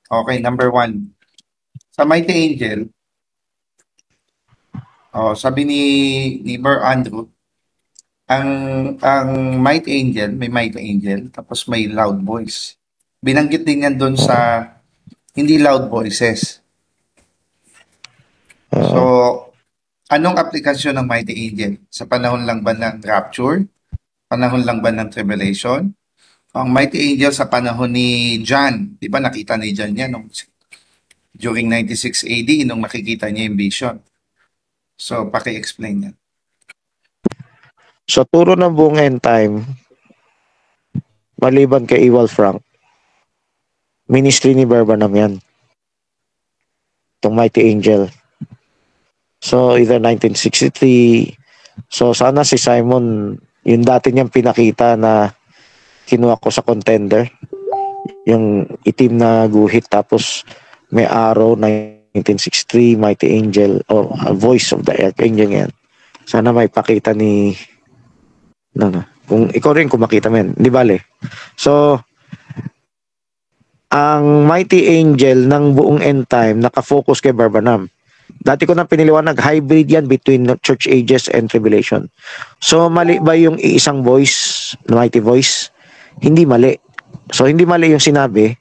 Okay, number one. Sa Mighty Angel, sabi ni Ber Andrew, ang Might Angel, may Might Angel, tapos may loud voice. Binanggit din yan doon sa hindi loud voices. So, anong aplikasyon ng Mighty Angel? Sa panahon lang ba ng rapture? Panahon lang ba ng tribulation? Ang Mighty Angel sa panahon ni John, di ba nakita ni John yan during 96 AD nung makikita niya yung vision. So, paki-explain yan. So, turo ng buong end time, maliban kay Ewald Frank, ministry ni Barbanam yan. Itong Mighty Angel. So, either 1963, so sana si Simon, yung dati niyang pinakita na kinuha ko sa contender, yung itim na guhit, tapos may arrow, 1963, Mighty Angel, or Voice of the Archangel yan. Sana may pakita ni kung ikaw rin kung makita mo yan, di bale. So, ang Mighty Angel ng buong end time nakafocus kay Barbanam. Dati ko na piniliwanag, hybrid yan between church ages and tribulation. So, mali ba yung isang voice, Mighty Voice? Hindi mali. So, hindi mali yung sinabi,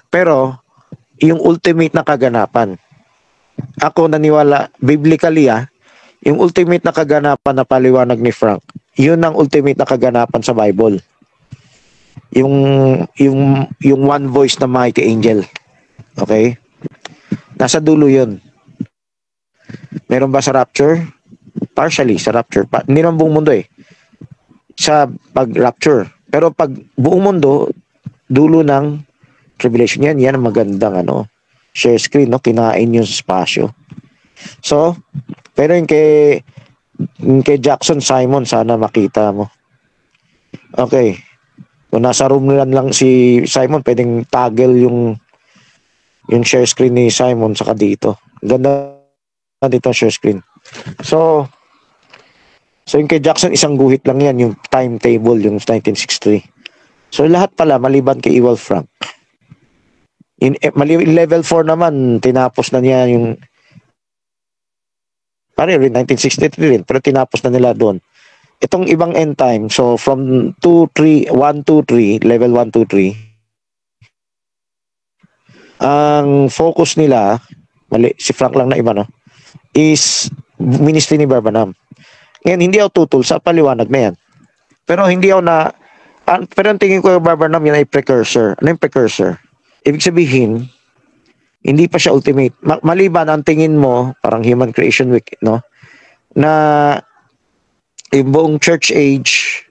pero yung ultimate na kaganapan. Ako naniwala, biblically yung ultimate na kaganapan na paliwanag ni Frank, yun ang ultimate na kaganapan sa Bible. Yung one voice na Mighty Angel. Okay? Nasa dulo yun. Meron ba sa rapture? Partially sa rapture. Hindi naman buong mundo sa pag-rapture. Pero pag buong mundo, dulo ng tribulation yan ang magandang share screen, kinain yung spasyo. So, pero yung kay Jackson Simon, sana makita mo. Okay. Kung nasa room lang si Simon, pwedeng toggle yung share screen ni Simon saka dito. Ganda dito ang share screen. So yung kay Jackson, isang guhit lang yan, yung timetable, yung 1963. So lahat pala, maliban kay Ewald Frank. In level 4 naman, tinapos na niya yung rin 1963 rin, pero tinapos na nila doon. Itong ibang end time, so from 1, 2, 3, level 1, 2, 3, ang focus nila, si Frank lang na iba, is ministry ni Barbanam. Ngayon, hindi ako tutol sa paliwanag na yan. Pero hindi ako pero ang tingin ko yung Barbanam yan ay precursor. Ano yung precursor? Ibig sabihin, hindi pa siya ultimate. Maliban ang tingin mo, parang Human Creation Week, na yung buong church age,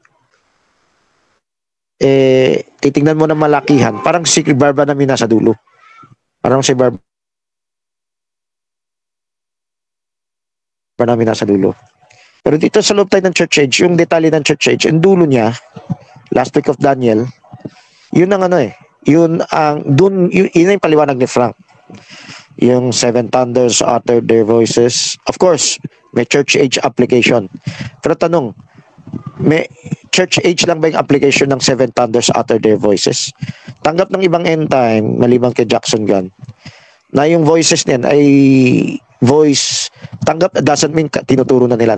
titingnan mo na malakihan, parang si Barbanam yung nasa dulo. Parang si Barbanam yung nasa dulo. Pero dito sa loob tayo ng church age, yung detalye ng church age, yung dulo niya, last week of Daniel, yun ang yun yung paliwanag ni Frank. Yung seven thunders uttered their voices. Of course, may church age application. Pero tanong, may church age lang ba yung application ng seven thunders uttered their voices? Tanggap ng ibang end time, maliban kay Jackson Gunn, na yung voices niyan ay voice, tanggap, doesn't mean tinuturo na nila,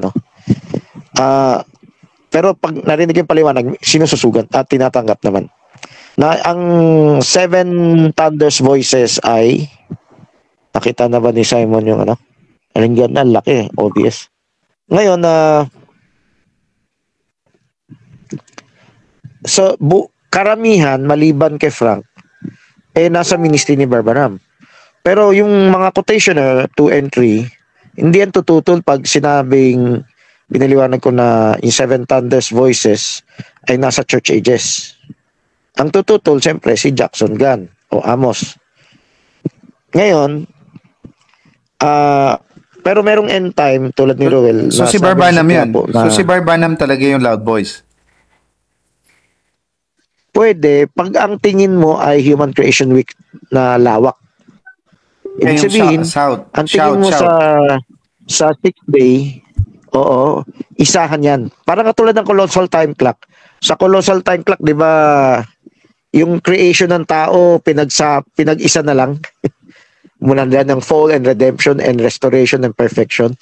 pero pag narinig yung paliwanag, sinususugan at tinatanggap naman. Na ang seven thunders voices ay, nakita na ba ni Simon yung alinggan na, laki, obvious. Ngayon, so, karamihan, maliban kay Frank, nasa ministry ni Barbanam. Pero yung mga quotationer, 2 and 3, hindi yan tututol pag sinabing, pinaliwanag ko na yung seven thunders voices ay nasa church ages. Ang tututol, siyempre, si Jackson Gunn o Amos. Ngayon, pero merong end time tulad ni Roel. So si Barbanam yan. So si Barbanam talaga yung loud voice. Pwede, pag ang tingin mo ay Human Creation Week na lawak. Ibig sabihin, ang tingin mo sa 6th day, oo, isahan yan. Parang katulad ng colossal time clock. Sa colossal time clock, di ba, Yung creation ng tao, pinag-isa na lang. Mula na ng fall and redemption and restoration and perfection.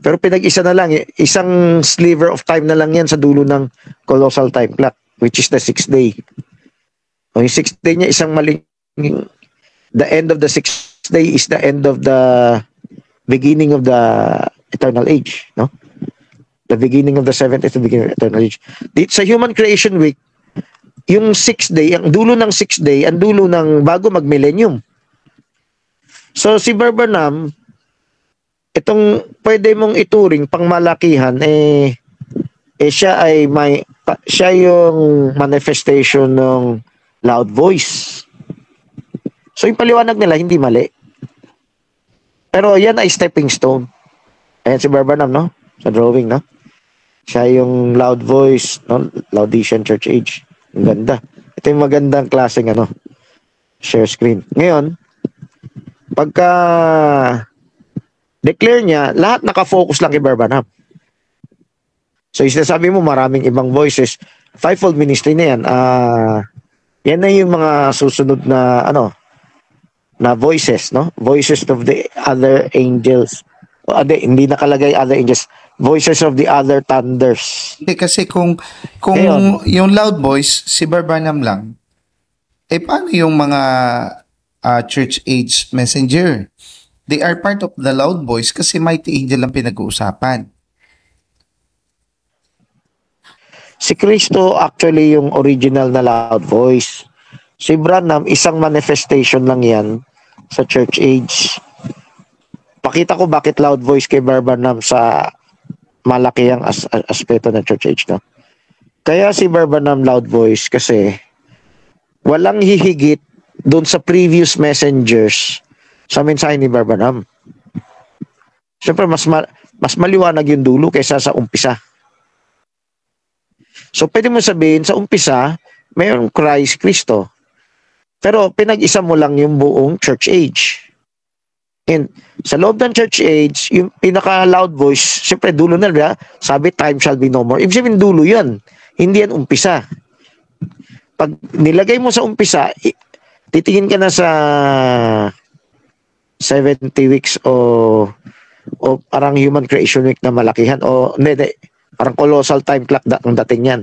Pero pinag-isa na lang. Isang sliver of time na lang yan sa dulo ng colossal time clock, which is the 6th day. O yung 6th day niya, isang maling... The end of the 6th day is the end of the beginning of the eternal age. No? The beginning of the 7th is the beginning of the eternal age. Sa Human Creation Week, yung 6th day, ang dulo ng 6th day, ang dulo ng bago mag-millennium. So si Barbanam, itong pwede mong ituring pangmalakihan, siya ay siya yung manifestation ng loud voice. So yung paliwanag nila hindi mali. Pero yan ay stepping stone. Ayan si Barbanam, no? Sa drawing, no? Siya yung loud voice, no? Laodicean Church Age. Ang ganda. Ito yung magandang klaseng share screen. Ngayon, pagka declare niya, lahat nakafocus lang kay Barbanam. So, sinasabi mo maraming ibang voices. Fivefold ministry na yan. Yan na yung mga susunod na na voices, no? Voices of the other angels. Hindi nakalagay other angels. Voices of the other thunders. Hindi kasi kung Ngayon, yung loud voice, si Barbanam lang, paano yung mga church age messenger? They are part of the loud voice kasi mighty angel ang pinag-uusapan. si Kristo actually yung original na loud voice. Si Branham, isang manifestation lang yan sa church age. Pakita ko bakit loud voice kay Branham sa malaki ang aspeto ng church age. No? Kaya si Branham loud voice kasi walang hihigit doon sa previous messengers sa mensahe ni Branham. Siyempre, mas maliwanag yung dulo kaysa sa umpisa. So, pwede mo sabihin, sa umpisa, mayroong Christ, Kristo. Pero, pinag-isa mo lang yung buong church age. And, sa loob ng church age, yung pinaka-loud voice, siyempre, dulo na, diba? Sabi, time shall be no more. Ibig sabihin, dulo yan. Hindi yan umpisa. Pag nilagay mo sa umpisa, titingin ka na sa 70 weeks o parang Human Creation Week na malakihan o hindi, parang colossal time clock ang dating yan.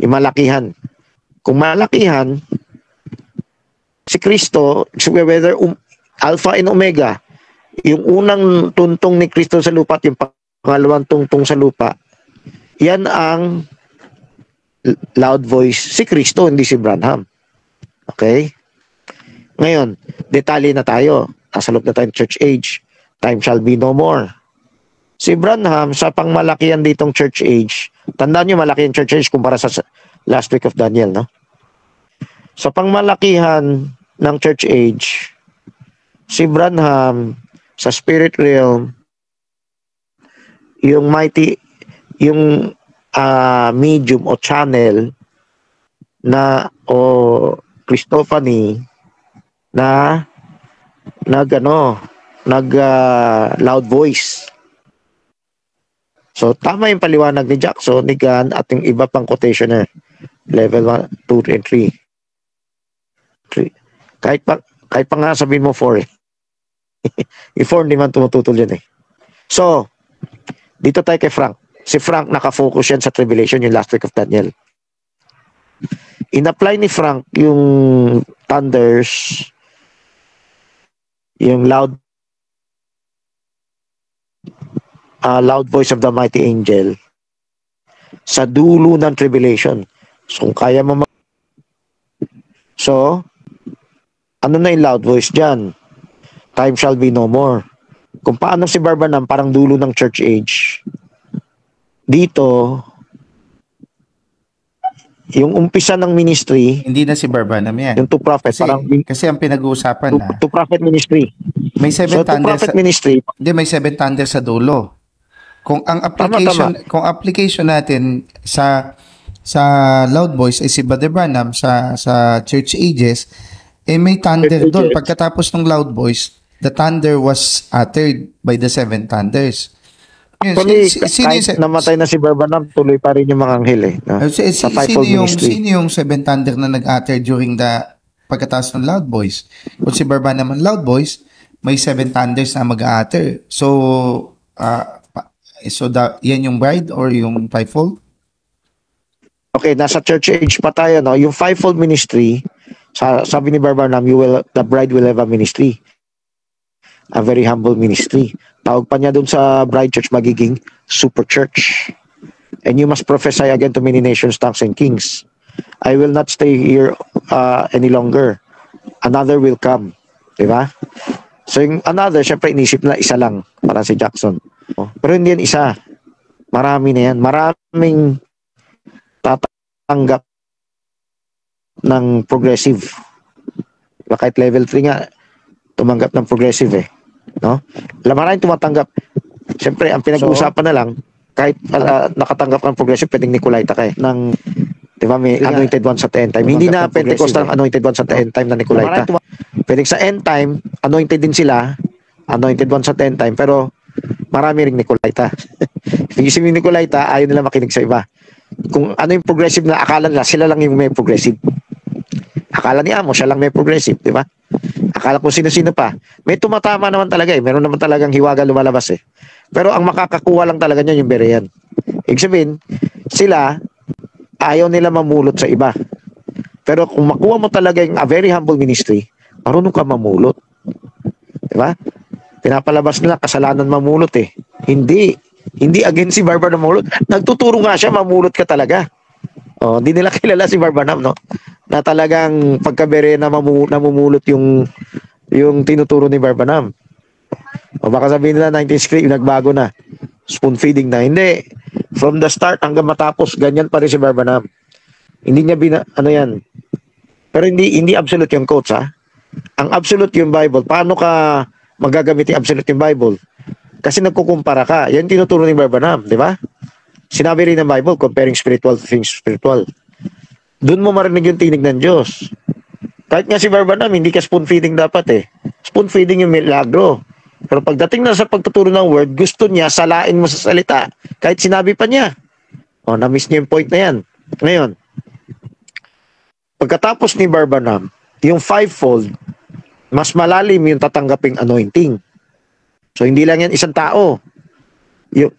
Yung malakihan. Kung malakihan, si Kristo, whether Alpha and Omega, yung unang tuntong ni Kristo sa lupa at yung pangalawang tungtong sa lupa, yan ang loud voice si Kristo, hindi si Branham. Okay? Ngayon, detalye na tayo. Nasa loob na tayo church age. Time shall be no more. Si Branham, sa pangmalakihan ditong church age, tandaan nyo malaki yung church age kumpara sa last week of Daniel, no? Sa pangmalakihan ng church age, si Branham, sa spirit realm, yung mighty, yung medium o channel na o Christophany na loud voice. So tama yung paliwanag ni Jackson, ni Gunn at yung iba pang quotationer level 1, 2 and 3. Kahit pa nga sabihin mo 4 eh. Yung 4 hindi man tumututol yun eh. So dito tayo kay Frank. Si Frank nakafocus yan sa tribulation, yung last week of Daniel. In-apply ni Frank yung thunders, yung loud voice of the mighty angel sa dulo ng tribulation. So, kung kaya mo So, ano na yung loud voice dyan? Time shall be no more. Kung paano si Barbanam parang dulo ng church age, dito, yung umpisa ng ministry, Hindi na si Barbanam yan. yung two prophet, Kasi ang pinag-uusapan na, two prophet ministry. may So, 7 two thunders prophet ministry, hindi, may 7 thunders sa dulo. Kung ang application natin sa loud voice ay si Brother Branham sa church ages, may thunder doon. Pagkatapos ng loud voice, the thunder was uttered by the 7 thunders. Yun, Actually, sino yung, kahit namatay na si Barbanam, tuloy pa rin yung mga anghel eh. No? Sa fivefold ministry. sino yung Seven Thunder na nag-utter during the pagkatapos ng Loud Boys? Kung si Barba naman Loud Boys, may Seven Thunders na mag-utter. So, yan yung bride or yung fivefold? Okay, nasa church age pa tayo, no? Yung fivefold ministry, sabi ni Barbanam, the bride will have a ministry. A very humble ministry. Tawag pa niya dun sa bride church magiging super church. And you must prophesy again to many nations, tongues, and kings. I will not stay here any longer. Another will come. Diba? So yung another, syempre inisip na isa lang. Parang si Jackson. Pero hindi yan isa. Marami na yan. Maraming tatanggap ng progressive. Kahit level 3 nga, tumanggap ng progressive eh. No? Maraming tumatanggap. Siyempre, ang pinag-uusapan na lang, kahit nakatanggap ng progressive, pwedeng Nicolaita ka eh. Di ba, may anointed one sa end time. Hindi na Pentecostal ang anointed one sa end time na Nicolaita. Pwedeng sa end time, anointed din sila, anointed one sa end time, pero marami ring Nicolaita. Yung Nicolaita, ayaw nila makinig sa iba. Kung ano yung progressive na akala nila, sila lang yung may progressive. Akala ni Amo, siya lang may progressive, di ba? Akala ko sino-sino pa. May tumatama naman talaga eh. Meron naman talagang hiwaga lumalabas eh. Pero ang makakakuha lang talaga niya yung Berean. Ibig sabihin, sila, ayaw nila mamulot sa iba. Pero kung makuha mo talaga yung a very humble ministry, marunong ka mamulot. Diba? Pinapalabas nila, kasalanan mamulot eh. Hindi. Hindi against si Barbanam mamulot. Nagtuturo nga siya, mamulot ka talaga. Oh, hindi nila kilala si Barbanam, no? Na talagang pagkabere na namumulot yung tinuturo ni Barbanam. O baka sabihin nila 19th script, nagbago na. Spoon feeding na. Hindi. From the start hanggang matapos, ganyan pa rin si Barbanam. Hindi niya ano yan. Pero hindi absolute yung quotes, ha? Ang absolute yung Bible. Paano ka magagamit yung absolute yung Bible? Kasi nagkukumpara ka. Yan tinuturo ni Barbanam, di ba? Sinabi rin ng Bible, comparing spiritual to things spiritual. Doon mo marinig yung tinig ng Diyos. Kahit nga si Barbanam, hindi ka spoon feeding dapat eh. Spoon feeding yung milagro. Pero pagdating na sa pagtuturo ng word, gusto niya salain mo sa salita. Kahit sinabi pa niya. O, na-miss niya yung point na yan. Ngayon, pagkatapos ni Barbanam, yung fivefold, mas malalim yung tatanggaping anointing. So, hindi lang yan isang tao.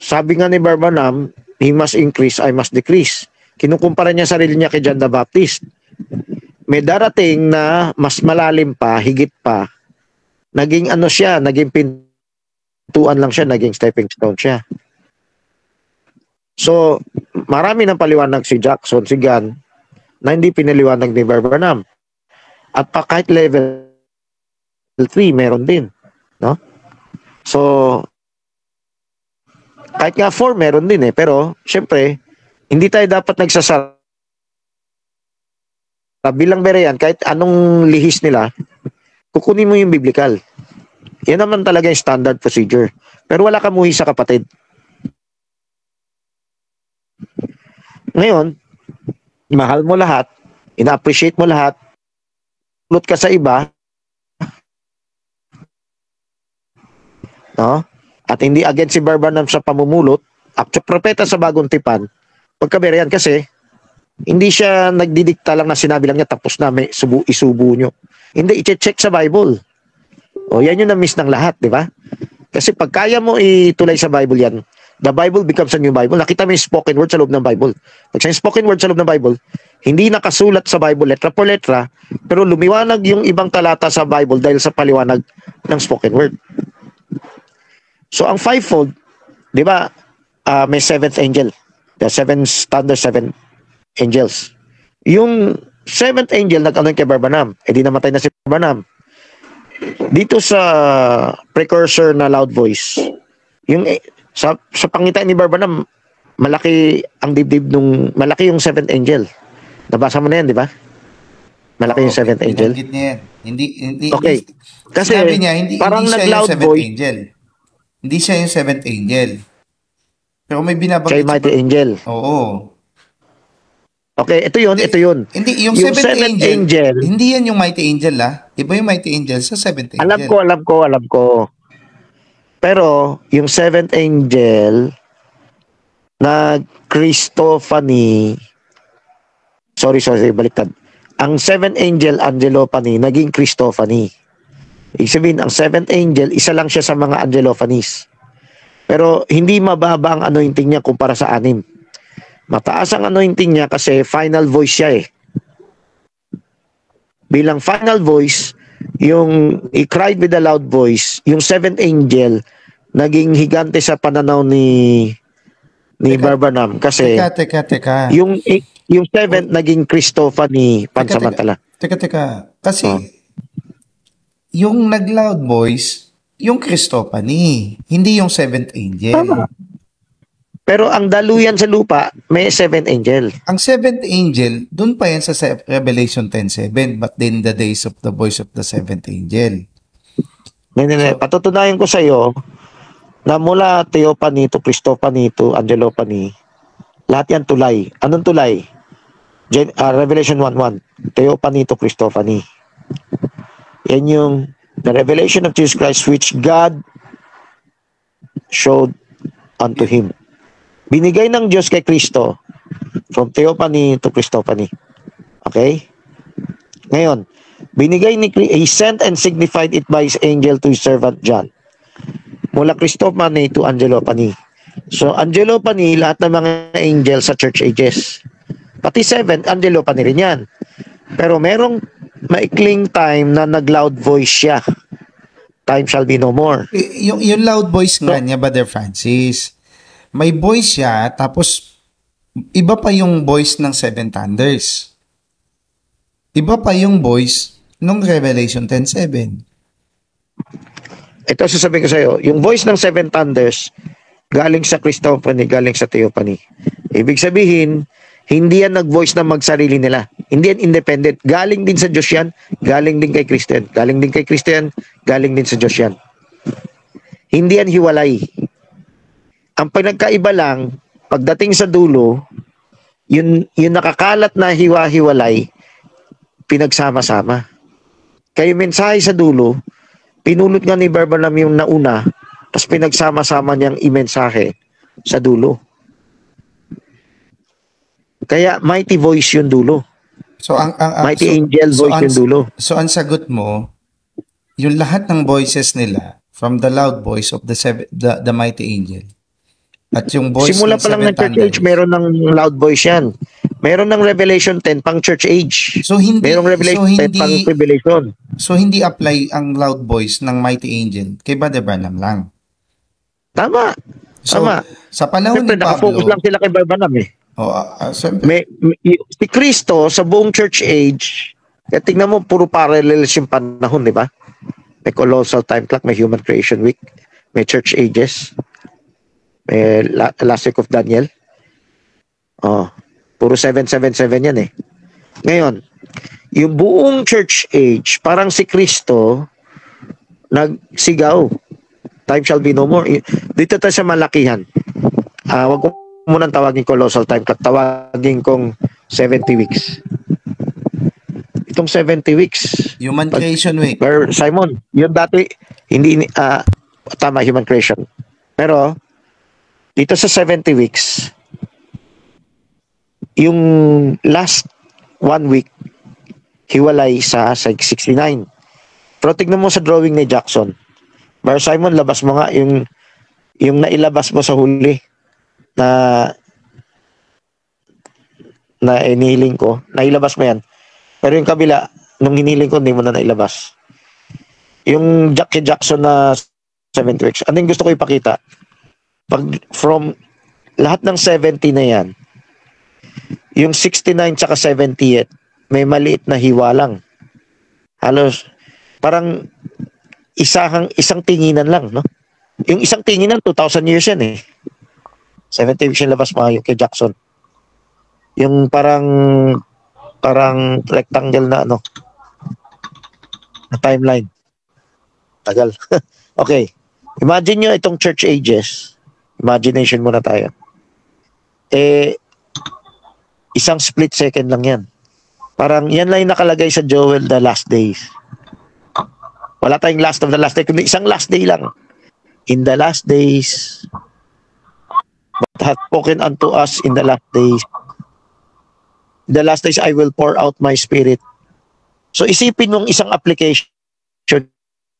Sabi nga ni Barbanam, he must increase, I must decrease. Kinukumpara niya sarili niya kay John the Baptist. May darating na mas malalim pa, higit pa. Naging ano siya, naging pintuan lang siya, naging stepping stone siya. So, marami ng paliwanag si Jackson, si Gunn, na hindi pinaliwanag ni Barbanam. At pa kahit level 3, meron din. No? So, kahit nga 4 meron din eh. Pero, syempre, hindi tayo dapat nagsasara. Bilang Berean, kahit anong lihis nila, kukunin mo yung biblical. Yan naman talaga yung standard procedure. Pero wala ka muhi sa kapatid. Ngayon, mahal mo lahat, ina-appreciate mo lahat, ulot ka sa iba, no? At hindi against si Barbanam sa pamumulot, actual propeta sa bagong tipan, pagkaberean kasi, hindi siya nagdidikta lang na sinabi lang niya tapos na may isubo nyo. Hindi, i-check sa Bible. O yan yung na-miss ng lahat, di ba? Kasi pag kaya mo itulay sa Bible yan, the Bible becomes a new Bible. Nakita mo yung spoken word sa loob ng Bible. Pag sa spoken word sa loob ng Bible, hindi nakasulat sa Bible letra por letra, pero lumiwanag yung ibang talata sa Bible dahil sa paliwanag ng spoken word. So, ang fivefold, di ba, may seventh angel. The seven standard, seven angels. Yung seventh angel, nag-ano kay Barbanam. Eh, di namatay na si Barbanam. Dito sa precursor na loud voice, yung sa pangitain ni Barbanam, malaki ang dibdib malaki yung seventh angel. Nabasa mo na yan, di ba? Malaki yung seventh angel. Niya yan. Hindi, okay. Kasi, niya, parang hindi siya nag-loud voice. Angel. Hindi siya yung seventh angel. Pero may binabanggit. Siya yung mighty angel. Oo. Okay, ito yun. Hindi, yung seventh angel, hindi yan yung mighty angel, Iba yung mighty angel sa seventh angel. Alam ko. Pero, yung seventh angel na Christophany, sorry, baliktad. Ang seventh angel, Angelophany, naging Christophany. Ibig sabihin, ang seventh angel, isa lang siya sa mga Angelophanies. Pero, hindi mababa ang anointing niya kumpara sa anim. Mataas ang anointing niya kasi final voice siya eh. Bilang final voice, yung he cried with a loud voice, yung seventh angel, naging higante sa pananaw ni Barbanam kasi Teka. yung seventh naging Christophany pansamantala. Teka. Kasi yung nag-loud voice, yung Christophany, hindi yung seventh angel. Tama. Pero ang daluyan sa lupa, may seventh angel. Ang seventh angel, dun pa yan sa Revelation 10:7, but then the days of the voice of the seventh angel. Patutunayan ko sa iyo na mula Theophany to Christophany to Angelophany, lahat yan tulay. Anong tulay? Revelation 1:1. Theophany to Christophany. Yan yung the revelation of Jesus Christ which God showed unto him. Binigay ng Diyos kay Kristo from Theophany to Christophany. Okay? Ngayon, binigay he sent and signified it by his angel to his servant John. Mula Christophany to Angelophany. So, Angelophany, lahat ng mga angel sa church ages. Pati seventh, Angelophany rin yan. Pero merong maikling time na nag-loud voice siya. Time shall be no more. Yung loud voice nga niya, Brother Francis, may voice siya, tapos iba pa yung voice ng Seven Thunders. Iba pa yung voice ng Revelation 10:7. Ito sasabihin ko sa iyo, yung voice ng Seven Thunders, galing sa Christophany, galing sa Theophany. Ibig sabihin, hindi yan nag-voice na magsarili nila. Hindi yan independent. Galing din sa Diyos yan, galing din kay Christian. Galing din kay Christian, galing din sa Diyos yan. Hindi yan hiwalay. Ang pinagkaiba lang, pagdating sa dulo, yung nakakalat na hiwa-hiwalay, pinagsama-sama. Kaya yung mensahe sa dulo, pinulot nga ni Barbanam yung nauna, tapos pinagsama-sama niyang imensahe sa dulo. Kaya mighty voice yung dulo. So mighty angel voice yung dulo. So ang sagot mo, yung lahat ng voices nila from the loud voice of the mighty angel at yung voice simula pa lang ng church age, meron ng loud voice yan. Meron ng Revelation 10 pang church age. So hindi merong Revelation 10 pang Revelation. So hindi apply ang loud voice ng mighty angel kay Brother Branham lang. Tama. So, tama. Sa panahon siyempre, ni Pablo, nakafocus lang sila kay Barbanam eh. Si Kristo sa buong church age, kaya tingnan mo, puro parallels yung panahon, di ba? May colossal time clock, may human creation week, may church ages, may last week of Daniel. Puro 777 yan eh. Ngayon, yung buong church age, parang si Kristo, nagsigaw. Time shall be no more. Dito tayo sa malakihan. Wag ko munang tawagin colossal time clock. Tawagin kong 70 weeks. Itong 70 weeks. Human creation week. Simon, yun dati, hindi, tama, human creation. Pero, dito sa 70 weeks, yung last 1 week, hiwalay sa 69. Pero tignan mo sa drawing ni Jackson. Bar Simon, labas mo nga yung nailabas mo sa huli na inihiling ko. Nailabas mo yan. Pero yung kabila, nung hiniling ko, hindi mo na nailabas. Yung Jackie Jackson na 7 weeks. Ano yung gusto ko ipakita? From lahat ng 70 na yan, yung 69 tsaka 78, may maliit na hiwa lang. Halos, parang isang tinginan lang, no? Yung isang tinginan, 2,000 years yan eh. 70 weeks yung labas mga yung kay Jackson. Yung parang rectangle na ano, na timeline. Tagal. Okay. Imagine nyo itong church ages. Imagination muna tayo. Isang split second lang yan. Parang yan lang yung nakalagay sa Joel, the last days. Wala tayong last of the last day, kundi isang last day lang. in the last days, but hath spoken unto us in the last days. In the last days, I will pour out my spirit. So isipin mong isang application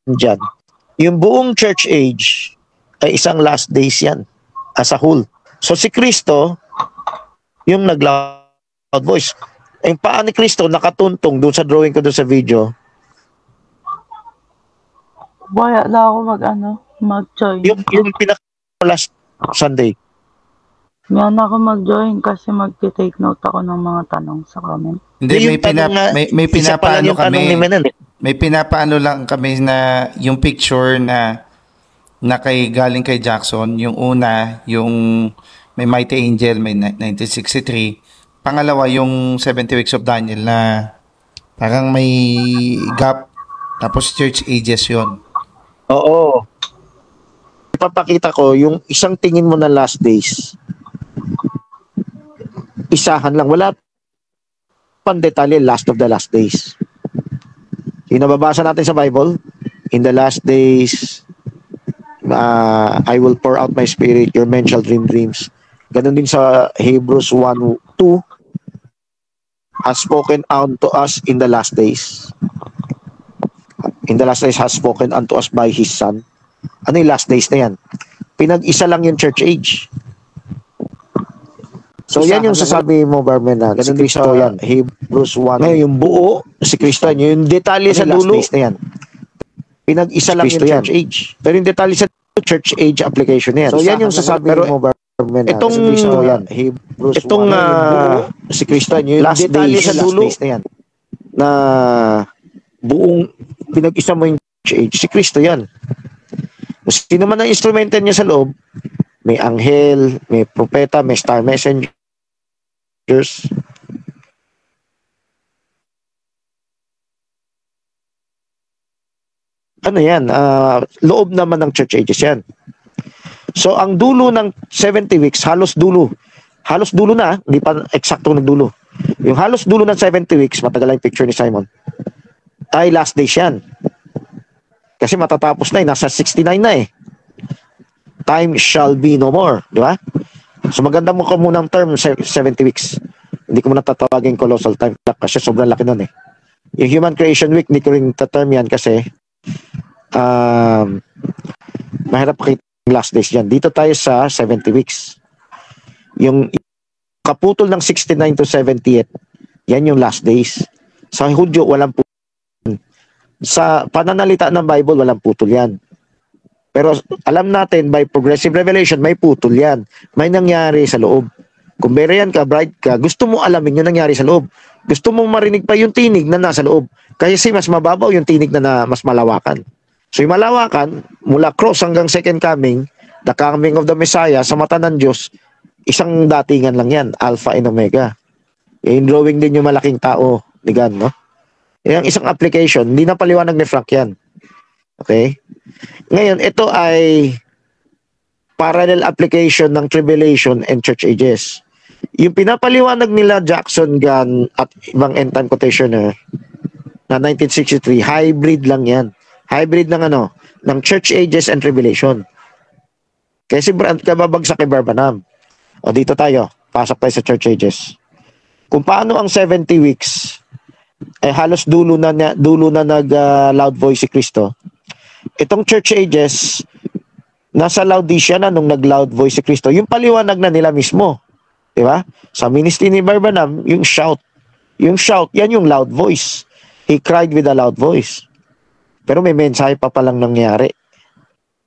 dyan. Yung buong church age ay isang last days yan as a whole. So si Kristo, yung nag-loud voice. Yung paa ni Kristo nakatuntong doon sa drawing ko doon sa video. Wala na ako mag-join. Yung pinaka last Sunday. Yan ako mag-join kasi mag-take note ako ng mga tanong sa comment. Hindi, Yung tanong nga, may isa pa lang pinapaano yung tanong kami. ni Menan. May pinapaano lang kami na yung picture na galing kay Jackson. Yung una, yung may Mighty Angel, may 1963. Pangalawa, yung 70 Weeks of Daniel na parang may gap. Tapos church ages yon. Oo. Ipapakita ko yung isang tingin mo na last days. Isahan lang. Wala pang detalye, last of the last days. Yung nababasa natin sa Bible, in the last days, I will pour out my spirit, your men shall dream dreams. Ganun din sa Hebrews 1:2, has spoken unto us in the last days. In the last days has spoken unto us by His Son. Ano yung last days na yan? Pinag-isa lang yung church age. So yan yung sasabi mo, Barman, na si Kristo yan. Hebrews 1. Ngayon, yung buo, si Kristo yan. Yung detalye sa dulo, na yan. Pinag-isa lang yung church age. Pero yung detalye sa church age application na yan. So yan yung sasabi mo, Barman, na si Kristo yan. Hebrews 1. Itong si Kristo yan. Yung detalye sa dulo, na yan. Na buong pinag-isa mo yung church age. Si Kristo yan. Sino man ang instrumento niya sa loob, may anghel, may propeta, may star messengers. Ano yan? Loob naman ng church ages yan. So, ang dulo ng 70 weeks, halos dulo. Halos dulo na, hindi pa eksakto nagdulo. Yung halos dulo ng 70 weeks, matagal lang yung picture ni Simon, ay last days yan. Kasi matatapos na nasa 69 na eh. Time shall be no more, di ba? So maganda mo ko munang term 70 weeks. Hindi ko muna tatawagin colossal time clock kasi sobrang laki nun eh. Yung human creation week, hindi ko rin taterm yan kasi mahirap pakita yung last days dyan. Dito tayo sa 70 weeks. Yung kaputol ng 69 to 78, yan yung last days. Sa Hudyo, walang putol. Sa pananalita ng Bible, walang putol yan. Pero alam natin, by progressive revelation, may putol yan. May nangyari sa loob. Kung Berean ka, bride ka, gusto mo alamin yung nangyari sa loob. Gusto mo marinig pa yung tinig na nasa loob. Kasi mas mababaw yung tinig na mas malawakan. So yung malawakan, mula cross hanggang second coming, the coming of the Messiah, sa mata ng Diyos, isang datingan lang yan, Alpha and Omega. Yung drawing din yung malaking tao, ni God, no? Yung isang application, hindi na paliwanag ni Frank yan. Okay? Ngayon, ito ay parallel application ng tribulation and church ages. Yung pinapaliwanag nila Jackson, Gunn, at ibang end-time quotationer na 1963, hybrid lang yan. Hybrid ng ng church ages and tribulation. Kasi kababagsak kay Barbanam. O dito tayo, pasok tayo sa church ages. Kung paano ang 70 weeks halos dulo na nag loud voice si Kristo. Itong church ages nasa Laodicea na nung nag loud voice si Kristo. Yung paliwanag na nila mismo. Di ba? Sa ministry ni Barbanam, yung shout. Yung shout, yan yung loud voice. He cried with a loud voice. Pero may mensahe pa palang nangyari.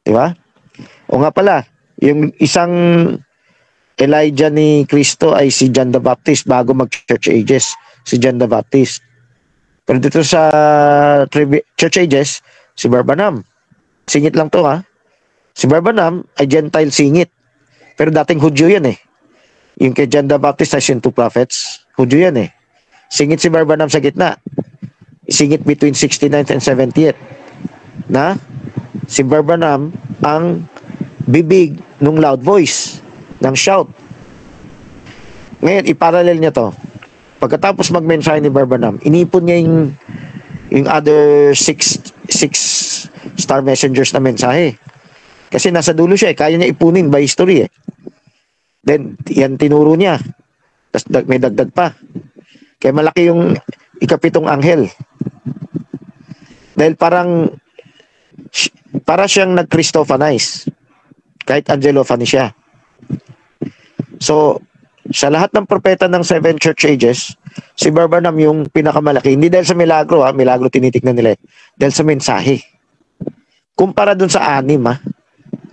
Di ba? O nga pala, yung isang Elijah ni Kristo ay si John the Baptist bago mag-church ages. Si John the Baptist. Pero dito sa church ages, si Barbanam. Singit lang to ha. Si Barbanam ay Gentile singit. Pero dating Hudyo yan eh. Yung kay John the Baptist ay yung two prophets. Hudyo yan eh. Singit si Barbanam sa gitna. Singit between 69th and 70th. Na si Barbanam ang bibig ng loud voice, ng shout. Ngayon, iparallel niya to. Pagkatapos mag-mensahe ni Barbanam, inipon niya yung other six star messengers na mensahe. Kasi nasa dulo siya eh. Kaya niya ipunin by history eh. Then, yan tinuro niya. Tapos may dagdag pa. Kaya malaki yung ikapitong anghel. Dahil para siyang nag-Christophanize. Kahit Angelophany siya. So, sa lahat ng propeta ng 7 church ages, si Barbanam yung pinakamalaki. Hindi dahil sa milagro, milagro tinitignan nila eh. Dahil sa mensahe. Kumpara dun sa 6,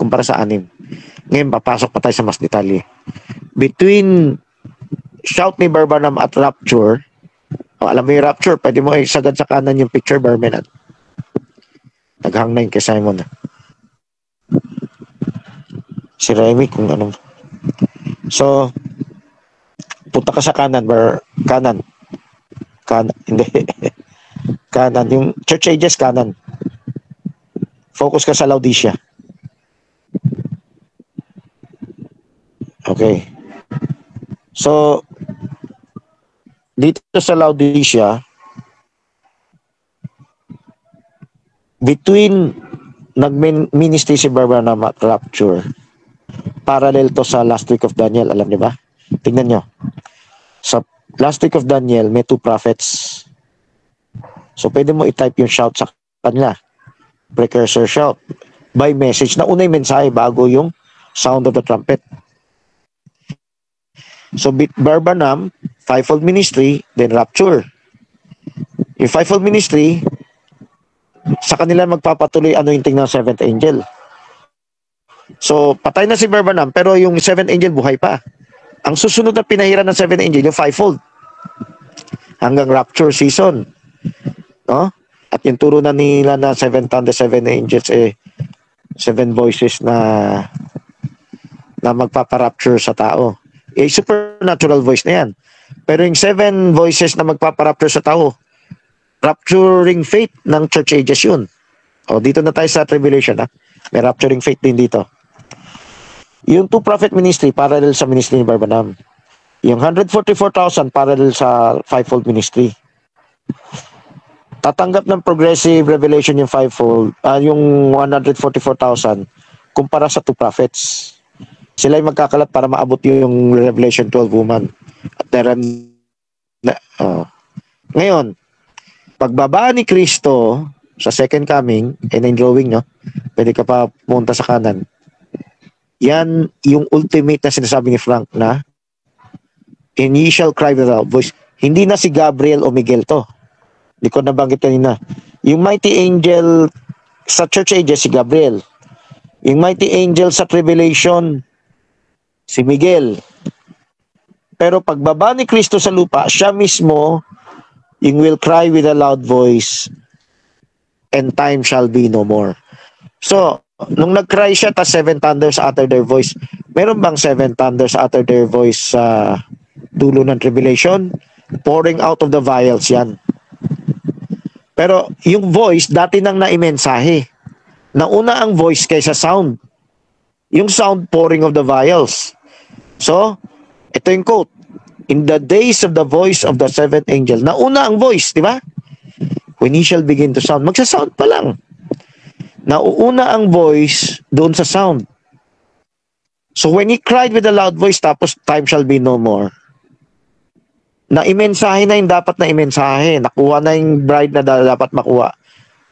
kumpara sa 6. Ngayon, papasok pa tayo sa mas detalye. Between shout ni Barbanam at rapture, alam mo yung rapture, pwede mo isagad sa kanan yung picture, Barbanam. Naghang na yun kay Simon. Si Remy, kung anong. So, punta ka sa kanan, kanan. Hindi. Kanan. Yung church ages, kanan. Focus ka sa Laodicea. Okay. So, dito sa Laodicea, between nag-ministry si Barbanam at rapture, parallel to sa last week of Daniel, alam niyo ba? Tingnan nyo. Sa last week of Daniel, may 2 prophets. So, pwede mo i-type yung shout sa kanila. Precursor shout. By message. Nauna yung mensahe bago yung sound of the trumpet. So, Barbanam, fivefold ministry, then rapture. Yung fivefold ministry, sa kanila magpapatuloy anointing ng 7th angel. So, patay na si Barbanam, pero yung 7th angel buhay pa. Ang susunod na pinahiran ng 7th angel, yung fivefold. Hanggang rapture season. No? At yung turo na nila na 7 thunders, 7 angels, 7 voices na magpaparapture sa tao. Supernatural voice na yan. Pero yung 7 voices na magpaparapture sa tao, rapturing faith ng church ages yun. O, dito na tayo sa tribulation, ha? May rapturing faith din dito. Yung 2 prophet ministry, parallel sa ministry ni Barbanam. Yung 144,000, parallel sa fivefold ministry. Tatanggap ng progressive revelation yung fivefold, yung 144,000, kumpara sa 2 prophets. Sila ay magkakalat para maabot yung Revelation 12 woman. At ngayon, pagbaba ni Kristo sa second coming, and in drawing, no? Pwede ka pa pumunta sa kanan. Yan yung ultimate na sinasabi ni Frank na and ye shall cry with a loud voice. Hindi na si Gabriel o Miguel to. Hindi ko nabanggit kanina. Yung mighty angel sa church ages, si Gabriel. Yung mighty angel sa tribulation, si Miguel. Pero pagbaba ni Kristo sa lupa, siya mismo yung will cry with a loud voice and time shall be no more. So, nung nag-cry siya, tas 7 thunders utter their voice. Meron bang 7 thunders utter their voice sa dulo ng tribulation? Pouring out of the vials yan. Pero yung voice, dati nang naimensahe. Nauna ang voice kaysa sound. Yung sound, pouring of the vials. So, ito yung quote. In the days of the voice of the 7th angel. Nauna ang voice, di ba? When he shall begin to sound. Magsa-sound pa lang. Nauuna ang voice doon sa sound. So when he cried with a loud voice, tapos time shall be no more. Na-imensahe na yung dapat na imensahe. Nakuha na yung bride na dapat makuha.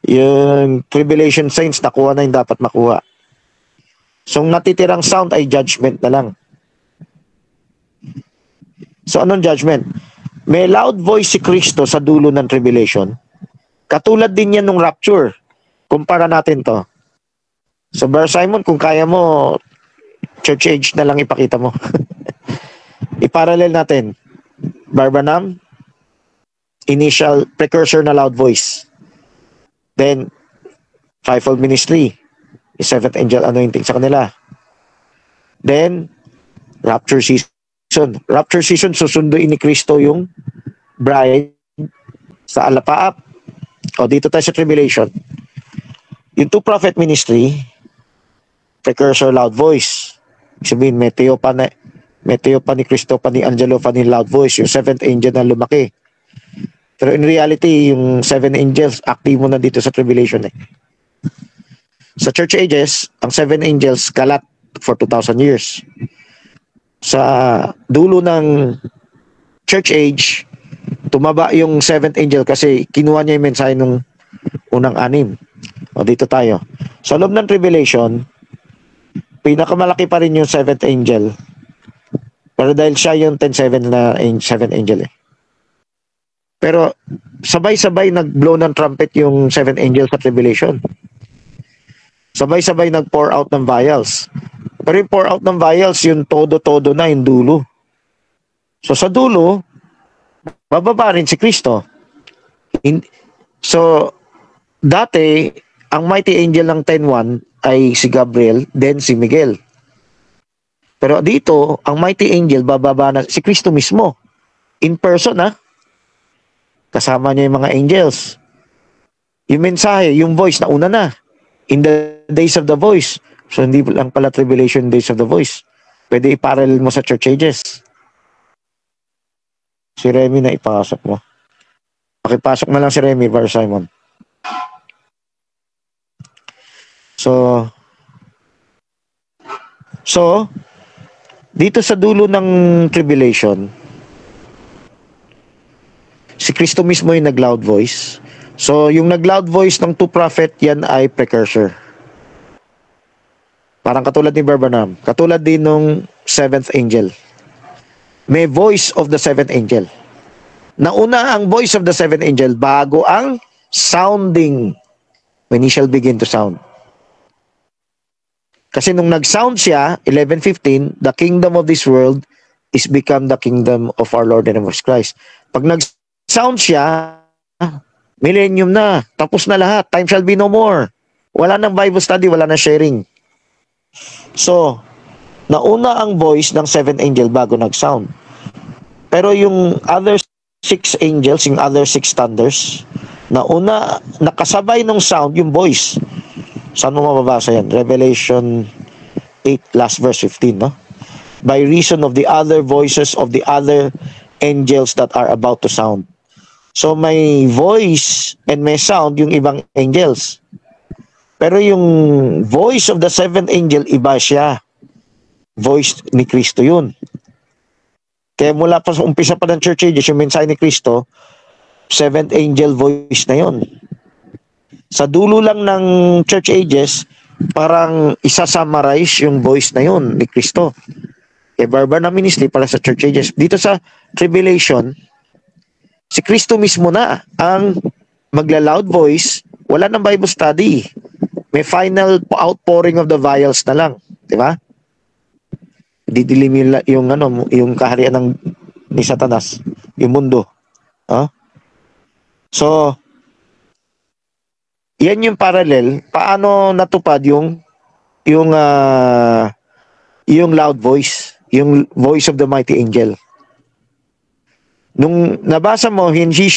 Yung tribulation saints, nakuha na yung dapat makuha. So natitirang sound ay judgment na lang. So anong judgment? May loud voice si Kristo sa dulo ng tribulation. Katulad din yan nung rapture. Kumpara natin to. So Brother Simon, kung kaya mo, church age na lang ipakita mo. I-parallel natin. Barbanam, initial precursor na loud voice. Then, fivefold ministry. 7th angel anointing sa kanila. Then, rapture season. Rapture season, susunduin ni Kristo yung bride sa alapaap. O, dito tayo sa tribulation. Yung 2 prophet ministry, precursor loud voice. Sabihin, meteo pa ni Kristo, pa ni Angelo, pa ni loud voice. Yung 7th angel na lumaki. Pero in reality, yung 7 angels, active mo na dito sa tribulation eh. Sa church ages, ang 7 angels kalat for 2,000 years. Sa dulo ng church age, tumaba yung 7th angel kasi kinuha niya yung mensahe ng unang 6. O dito tayo. Sa loob ng tribulation, pinakamalaki pa rin yung 7th angel. Pero dahil siya yung 10-7 na 7th angel eh. Pero sabay-sabay nag-blow ng trumpet yung 7th angel sa tribulation. Sabay-sabay nag-pour out ng vials. Pero yung pour out ng vials, yung todo-todo na, yung dulo. So sa dulo, bababa rin si Kristo. So, dati, ang mighty angel ng 10-1 ay si Gabriel, then si Miguel. Pero dito, ang mighty angel, bababa na si Kristo mismo. In person, ha? Kasama niya yung mga angels. Yung mensahe, yung voice, nauna na. In the days of the voice. So, hindi lang pala tribulation days of the voice. Pwede i-parallel mo sa church ages. Si Remy na ipasok mo. Pakipasok na lang si Remy, Brother Simon. So, dito sa dulo ng tribulation, si Kristo mismo yung nag-loud voice. So, yung nag-loud voice ng 2 prophet, yan ay precursor. Parang katulad ni Barbanam. Katulad din nung 7th angel. May voice of the 7th angel. Nauna ang voice of the 7th angel bago ang sounding when he shall begin to sound. Kasi nung nag-sound siya, 11:15, the kingdom of this world is become the kingdom of our Lord and of Christ. Pag nag-sound siya, millennium na, tapos na lahat, time shall be no more. Wala nang Bible study, wala nang sharing. So, nauna ang voice ng 7th angel bago nag-sound. Pero yung other 6 angels, yung other 6 thunders, nauna, nakasabay ng sound yung voice. Saan mo mababasa yan? Revelation 8, last verse 15, no? By reason of the other voices of the other angels that are about to sound. So may voice and may sound yung ibang angels. Pero yung voice of the 7th angel, iba siya. Voice ni Kristo yun. Kaya mula pa sa umpisa pa ng church ages, yung mensahe ni Kristo, 7th angel voice na yun. Sa dulo lang ng church ages, parang isa-summarize yung voice na yun ni Kristo. Kaya Barbanam ministry para sa church ages. Dito sa tribulation, si Kristo mismo na ang magla-loud voice, wala nang Bible study. May final outpouring of the vials na lang. Di ba? Didilim yung kaharian ni Satanas, yung mundo. Huh? So, yan yung parallel. Paano natupad yung loud voice, yung voice of the mighty angel. Nung nabasa mo, when he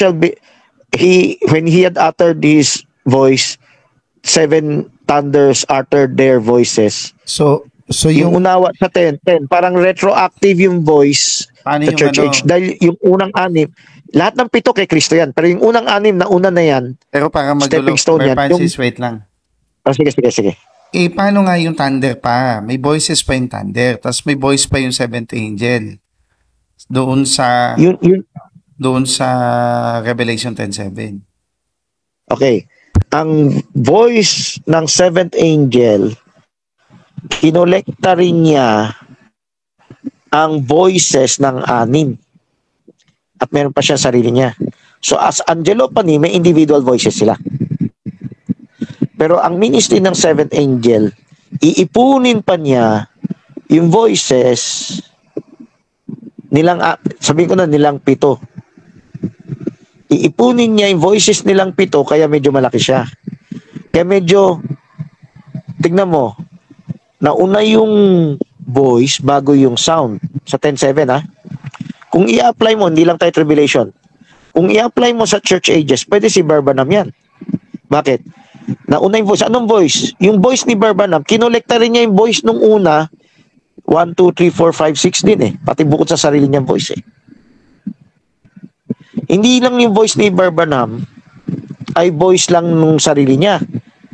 had uttered his voice, 7 thunders uttered their voices. So Yung unawa sa 10, parang retroactive yung voice paano sa church age. Dahil yung unang 6, lahat ng 7 kay Kristo yan. Pero yung unang 6, nauna na yan. Pero para stepping stone yan. Francis, wait lang. Oh, sige. Paano nga yung thunder pa? May voices pa yung thunder. Tapos may voice pa yung 7th angel. Doon sa Revelation 10:7. Okay. Ang voice ng 7th angel, kinolekta rin niya ang voices ng 6. At meron pa siya sarili niya. So as Angelophany, may individual voices sila. Pero ang ministry ng 7th angel, iipunin pa niya yung voices nilang, sabihin ko na nilang 7. Iipunin niya yung voices nilang 7, kaya medyo malaki siya. Kaya medyo, tignan mo, nauna yung voice bago yung sound sa 10:7, ha. Kung i-apply mo, hindi lang tayo tribulation. Kung i-apply mo sa church ages, pwede si Barbanam yan. Bakit? Nauna yung voice. Anong voice? Yung voice ni Barbanam, kinolekta rin niya yung voice nung una, 1, 2, 3, 4, 5, 6 din eh. Pati bukod sa sarili niyang voice eh. Hindi lang yung voice ni Barbanam ay voice lang nung sarili niya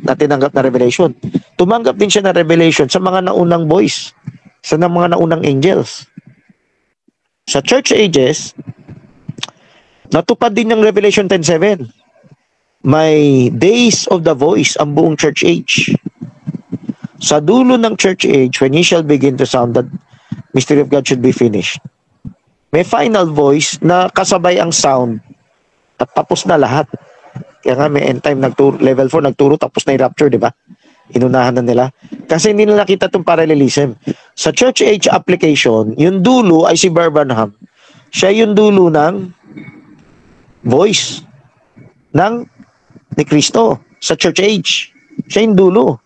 na tinanggap na revelation. tumanggap din siya ng revelation sa mga naunang voice, sa mga naunang angels. Sa church ages, natupad din ng Revelation 10:7. May days of the voice ang buong church age. Sa dulo ng church age, when he shall begin to sound, that mystery of God should be finished. May final voice na kasabay ang sound at tapos na lahat. Kaya nga may end time level 4 nagturo tapos na yung rapture, di ba? Inunahan na nila. Kasi hindi nila nakita itong parallelism. Sa church age application, yung dulo ay si Branham. Siya yung dulo ng voice ni Kristo sa church age. Siya yung dulo.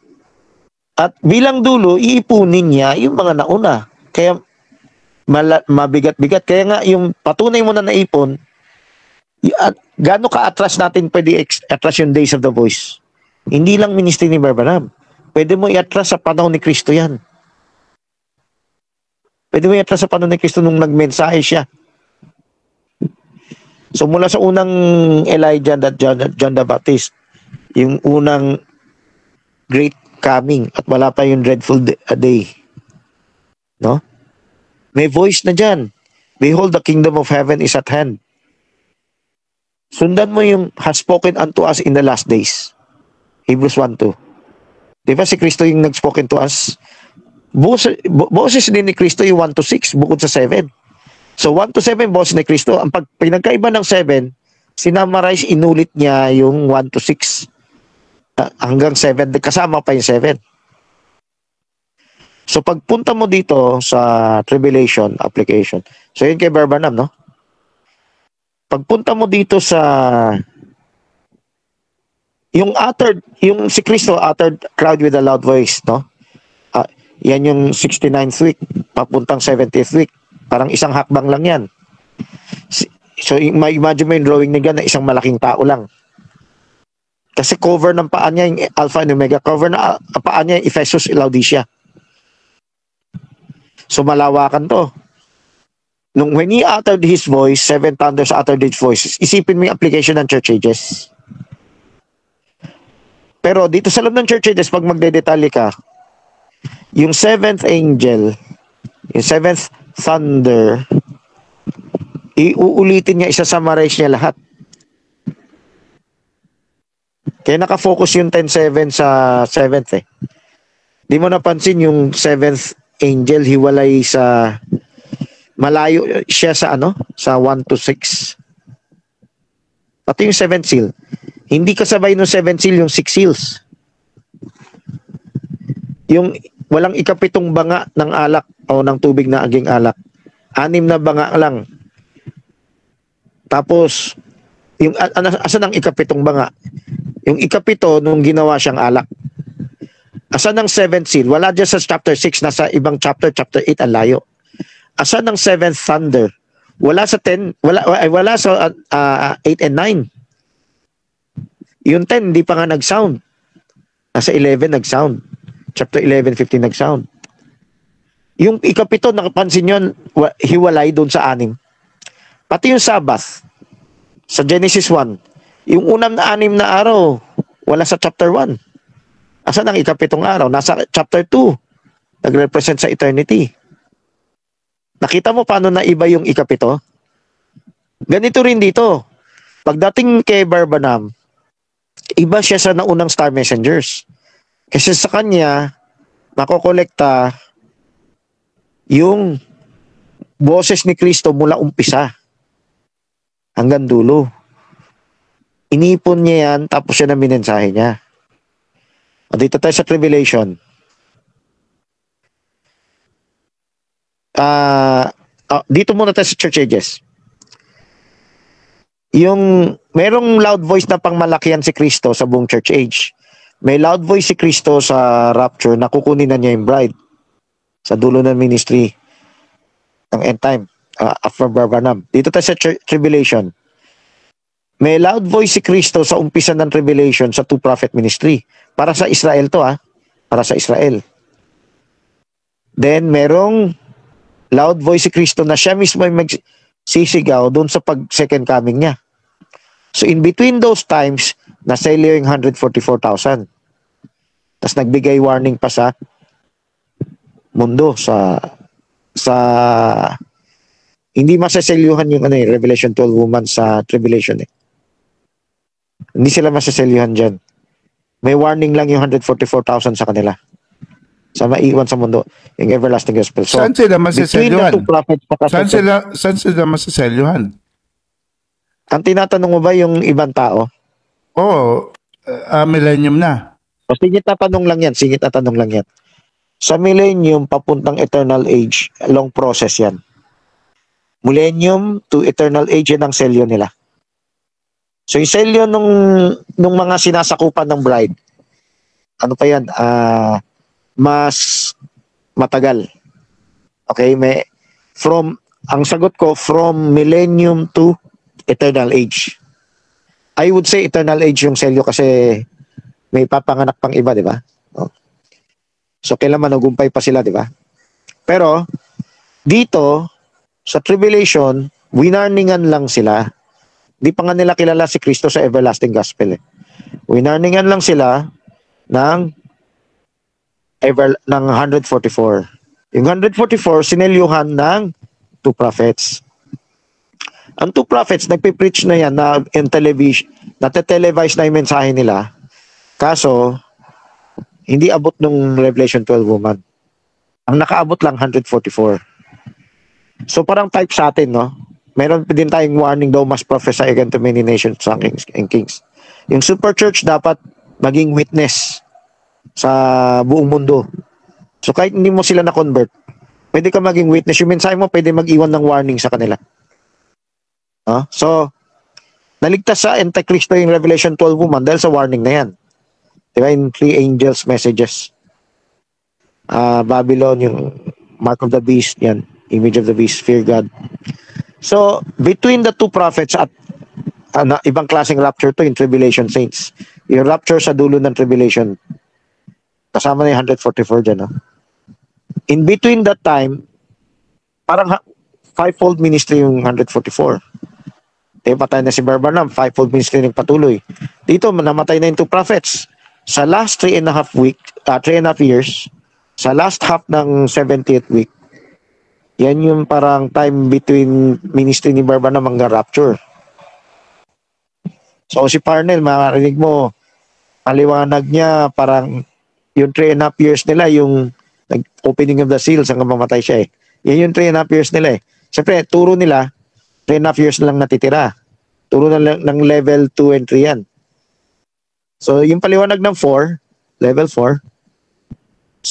At bilang dulo, iipunin niya yung mga nauna. Kaya mabigat-bigat. Kaya nga yung patunay mo na naipon, at gaano ka-atras natin pwede atras yung days of the voice? Hindi lang ministry ni Branham. Pwede mo i-atras sa panahon ni Kristo yan. Pwede mo i-atras sa panahon ni Kristo nung nagmensahe siya. So mula sa unang Elijah at John the Baptist, yung unang great coming at wala pa yung dreadful day. No? May voice na dyan. Behold, the kingdom of heaven is at hand. Sundan mo yung has spoken unto us in the last days. Hebrews 1:2. Di ba si Kristo yung nag-spoken to us? Boses din ni Kristo yung 1-6 bukod sa 7. So 1-7 boses ni Kristo. Ang pinagkaiba ng 7, sinamarize, inulit niya yung 1-6 hanggang 7. Kasama pa yung 7. So pagpunta mo dito sa tribulation application, so yun kay Branham, no? Pagpunta mo dito sa yung si Kristo uttered crowd with a loud voice, no? Yan yung 69th week papuntang 70th week. Parang isang hakbang lang yan. So imagine mo yung drawing ni God na isang malaking tao lang. Kasi cover ng paa niya yung Alpha and Omega, cover na paa niya yung Ephesus, Laodicea. So malawakan to. When he uttered his voice, 7 thunders uttered his voice. Isipin mo yung application ng church ages. Pero dito sa loob ng church ages, pag magdedetalye ka, yung 7th angel, yung 7th thunder, iuulitin niya, isa-summarize niya lahat. Kaya nakafocus yung 10-7 sa 7th eh. Di mo napansin yung 7th angel, hiwalay sa malayo siya sa sa 1-6. Pati yung 7th seal. Hindi kasabay ng 7th seal yung 6 seals. Yung walang ikapitong banga ng alak o ng tubig na aging alak. 6 na banga lang. Tapos, yung asan ang ikapitong banga? Yung ikapito nung ginawa siyang alak. Asan ang 7th seal? Wala dyan sa chapter 6. Nasa ibang chapter 8 ang layo. Asan ang 7th thunder? Wala sa 10, wala sa 8 and 9. Yung 10 hindi pa nga nag-sound. Nasa 11 nag-sound. Chapter 11, 15 nag-sound. Yung ikapito, nakapansin nyo, hiwalay doon sa 6. Pati yung Sabbath, sa Genesis 1, yung unang 6 na araw, wala sa chapter 1. Asan ang ikapitong araw? Nasa chapter 2. Nag-represent sa eternity. Nakita mo paano na iba yung ikapito? Ganito rin dito. Pagdating kay Branham, iba siya sa naunang star messengers. Kasi sa kanya, makokolekta yung boses ni Kristo mula umpisa hanggang dulo. Inipon niya yan, tapos siya na minensahe niya. O dito tayo sa tribulation. Dito muna tayo sa church ages. Yung merong loud voice na pangmalakihan si Kristo sa buong church age. May loud voice si Kristo sa rapture na kukunin na niya yung bride sa dulo ng ministry ng end time after Branham. Dito tayo sa tribulation. May loud voice si Kristo sa umpisa ng tribulation sa 2 prophet ministry. Para sa Israel to para sa Israel. Then merong loud voice si Kristo na siya mismo ay magsisigaw doon sa second coming niya. So in between those times, nasa yung 144,000. Tas nagbigay warning pa sa mundo sa hindi masaselyuhan yung Revelation 12 woman sa tribulation eh. Hindi sila masaselyuhan diyan. May warning lang yung 144,000 sa kanila. Sa maiwan sa mundo, yung everlasting gospel. So, Saan sila between the masaselyuhan? two prophets, Saan sila masaselyuhan? ang tinatanong mo ba yung ibang tao? Oo, millennium na. O, singit na tanong lang yan. Singit na tanong lang yan. Sa millennium, papuntang eternal age, long process yan. Millennium to eternal age, yan ang selyo nila. So, yung selyo nung mga sinasakupan ng bride, ano pa yan? Mas matagal. Okay? Ang sagot ko, from millennium to eternal age. I would say eternal age yung selyo kasi may papanganak pang iba, di ba? So, kailan manugumpay pa sila, di ba? Pero, dito, sa tribulation, winarningan lang sila. Di pa nga nila kilala si Kristo sa everlasting gospel. Winarningan lang sila ng 144. Yung 144, sinelyuhan ng two prophets. Ang two prophets, nagpipreach na yan na in television, nate-televise na yung mensahe nila. Kaso, hindi abot nung Revelation 12 woman. Ang nakaabot lang 144. So parang type sa atin, no? Meron din tayong warning, thou must prophesy again to many nations and kings. Yung super church dapat maging witness sa buong mundo. So kahit hindi mo sila na-convert, pwede ka maging witness. Yung mensahe mo, pwede mag-iwan ng warning sa kanila. So, naligtas sa Antichrist yung Revelation 12 woman dahil sa warning na yan. Diba? In 3 angels messages. Babylon, yung mark of the beast, yan. Image of the beast, fear God. So, between the two prophets at ibang klaseng rapture to, yung tribulation saints. Yung rapture sa dulo ng tribulation. Kasama na yung 144 dyan. In between that time, parang fivefold ministry yung 144. Patay na si Barbanam, fivefold ministry ng patuloy. Dito, namatay na yung two prophets. Sa last 3.5 years, sa last half ng 70th week, yan yung parang time between ministry ni Barbanam hanggang rapture. So si Parnell, marinig mo, maliwanag niya parang yung 3.5 years nila, yung opening of the seals hanggang mamatay siya eh. Yan yung 3.5 years nila eh. Siyempre, turo nila, 3.5 years lang natitira. Turo na lang ng level 2 and 3 yan. So, yung paliwanag ng 4, level 4,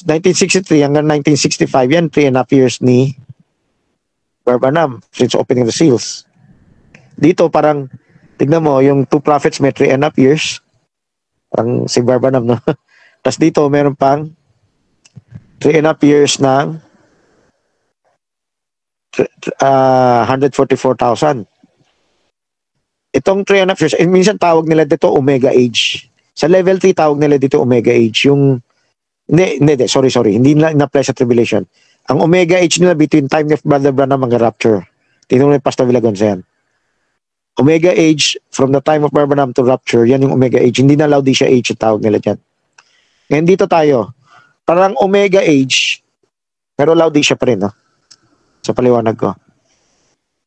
1963 hanggang 1965, yan, 3.5 years ni Barbanam since opening the seals. Dito, parang, tignan mo, yung two prophets may 3.5 years. Parang si Barbanam, no? Tapos dito, meron pang 3.5 years ng 144,000. Itong 3.5 years, minsan tawag nila dito Omega Age. Sa level 3 tawag nila dito Omega Age. Yung sorry. Hindi na in-apply sa tribulation. Ang Omega Age nila between time of Brother Branham hanggang rapture. Tinanong ni Pastor Villagonza yan. Omega Age from the time of Brother Branham to rapture, yan yung Omega Age. Hindi na Laodicea Age yung tawag nila dyan. Ngayon dito tayo. Parang Omega Age, pero Laodicea pa rin, no? Sa paliwanag ko.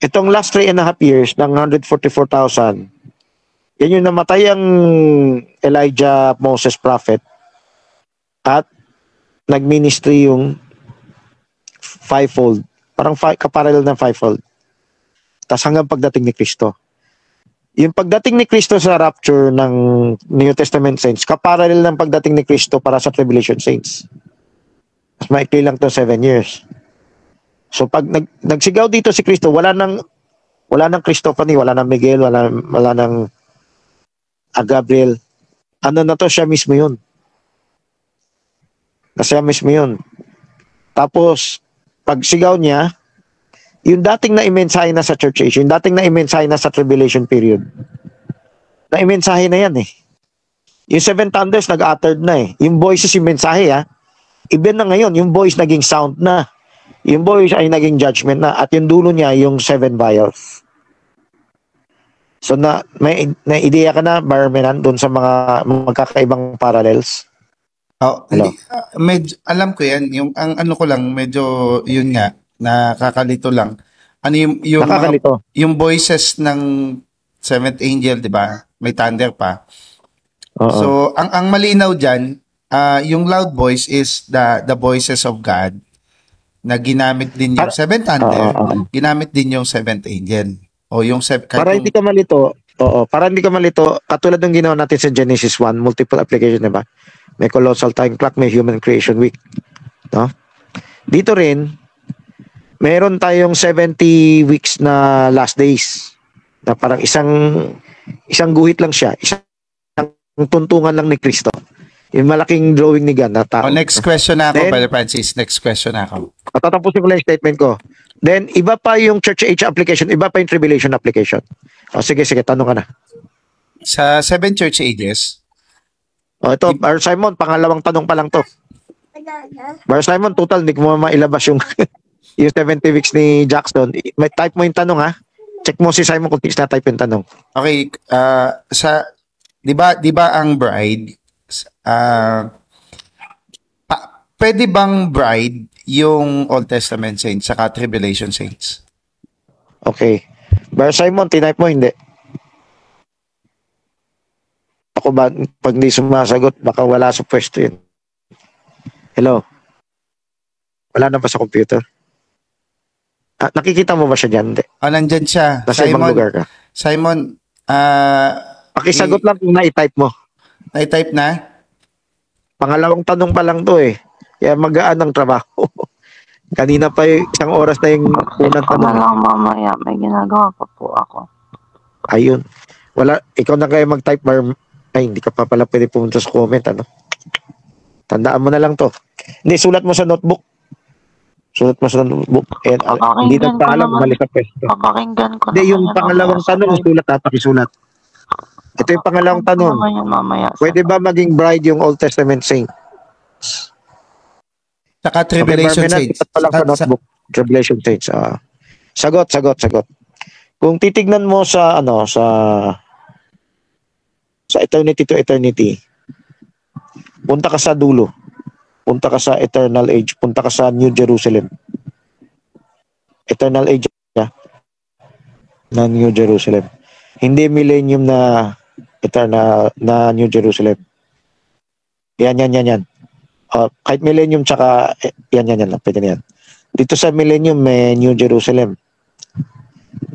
Itong last 3.5 years ng 144,000, yan yung namatay ang Elijah, Moses, prophet, at nag-ministry yung fivefold. Parang kaparallel ng fivefold. Tapos hanggang pagdating ni Kristo. Yung pagdating ni Kristo sa rapture ng New Testament saints, kaparallel ng pagdating ni Kristo para sa tribulation saints. Mas maikli lang to 7 years. So pag nagsigaw dito si Kristo, wala nang Christophany, wala nang Miguel, wala nang Gabriel. Ano na to, siya mismo yun. Siya mismo yun. Tapos pag sigaw niya, yung dating na imensahe na sa church age, yung dating na imensahe na sa tribulation period, na imensahe na yan eh. Yung seven thunders nag-uttered na eh. Yung voices yung mensahe Iba na ngayon, yung voice naging sound na. Yung voice ay naging judgment na. At yung dulo niya, yung 7 vials. So may idea ka na, Barmenan, doon sa mga magkakaibang parallels? Oh, Hello? hindi, alam ko yan. Yung, ang ano ko lang, medyo, yun nga, nakakalito lang. Ano yung mga, Nakakalito. yung voices ng Seventh Angel, di ba? May thunder pa. Oo. So, ang malinaw dyan, yung loud voice is the voices of God na ginamit din yung seventh thunder, ginamit din yung seventh angel. O yung kahit Para yung, hindi ka malito, para hindi ka malito, katulad ng ginawa natin sa Genesis 1, multiple application, di ba? May colossal time clock, may human creation week. No? Dito rin, meron tayong 70 weeks na last days. Na parang isang guhit lang siya, isang tuntungan lang ni Kristo. Yung malaking drawing ni God na tao. next question na ako, Then, Brother Francis. Next question na ako. Tatapusin ko lang yung statement ko. Then, iba pa yung church age application, iba pa yung tribulation application. Sige, tanong ka na. Sa seven church ages, Ito, Bar Simon, pangalawang tanong pa lang to. Bar Simon, total, hindi ko mailabas yung, yung 70 weeks ni Jackson. May type mo yung tanong, ha? Check mo si Simon kung na type yung tanong. okay, sa, di ba ang bride, pwede bang bride yung Old Testament saints saka Tribulation saints? Okay. Bar Simon, tinype mo, hindi. Ako ba, pag hindi sumasagot, baka wala sa pwesto yun. Hello? Wala na ba sa computer? Nakikita mo ba siya dyan? Hindi. Nandyan siya. Nasa ibang lugar ka. Simon, Pakisagot lang kung na-type mo. na-type na? Pangalawang tanong pa lang to eh. Kaya magaan ang trabaho. Kanina pa isang oras na yung unang Ako na tanong. lang mamaya. May ginagawa pa po ako. Ayun. Wala, ikaw na kaya mag-type bar. Ay, hindi ka pa pala pwede pumunta sa comment, ano? Tandaan mo na lang to. Hindi, sulat mo sa notebook. Sulat mo sa notebook. And, hindi na paalam, umalis sa pwesto. Papakinggan ko Hindi, yung pangalawang tanong, sulat ha, pakisulat. Ito yung pangalawang tanong. Mamaya. Pwede ba maging bride yung Old Testament saint? Saka Tribulation saints. Ito pa lang sa notebook. Tribulation saints. Sagot. Kung titignan mo sa, sa eternity to eternity, punta ka sa dulo. Punta ka sa eternal age. Punta ka sa New Jerusalem. Eternal age na New Jerusalem. Hindi millennium na eternal na New Jerusalem. Yan. Kahit millennium tsaka yan lang. Pwede na yan. Dito sa millennium may New Jerusalem.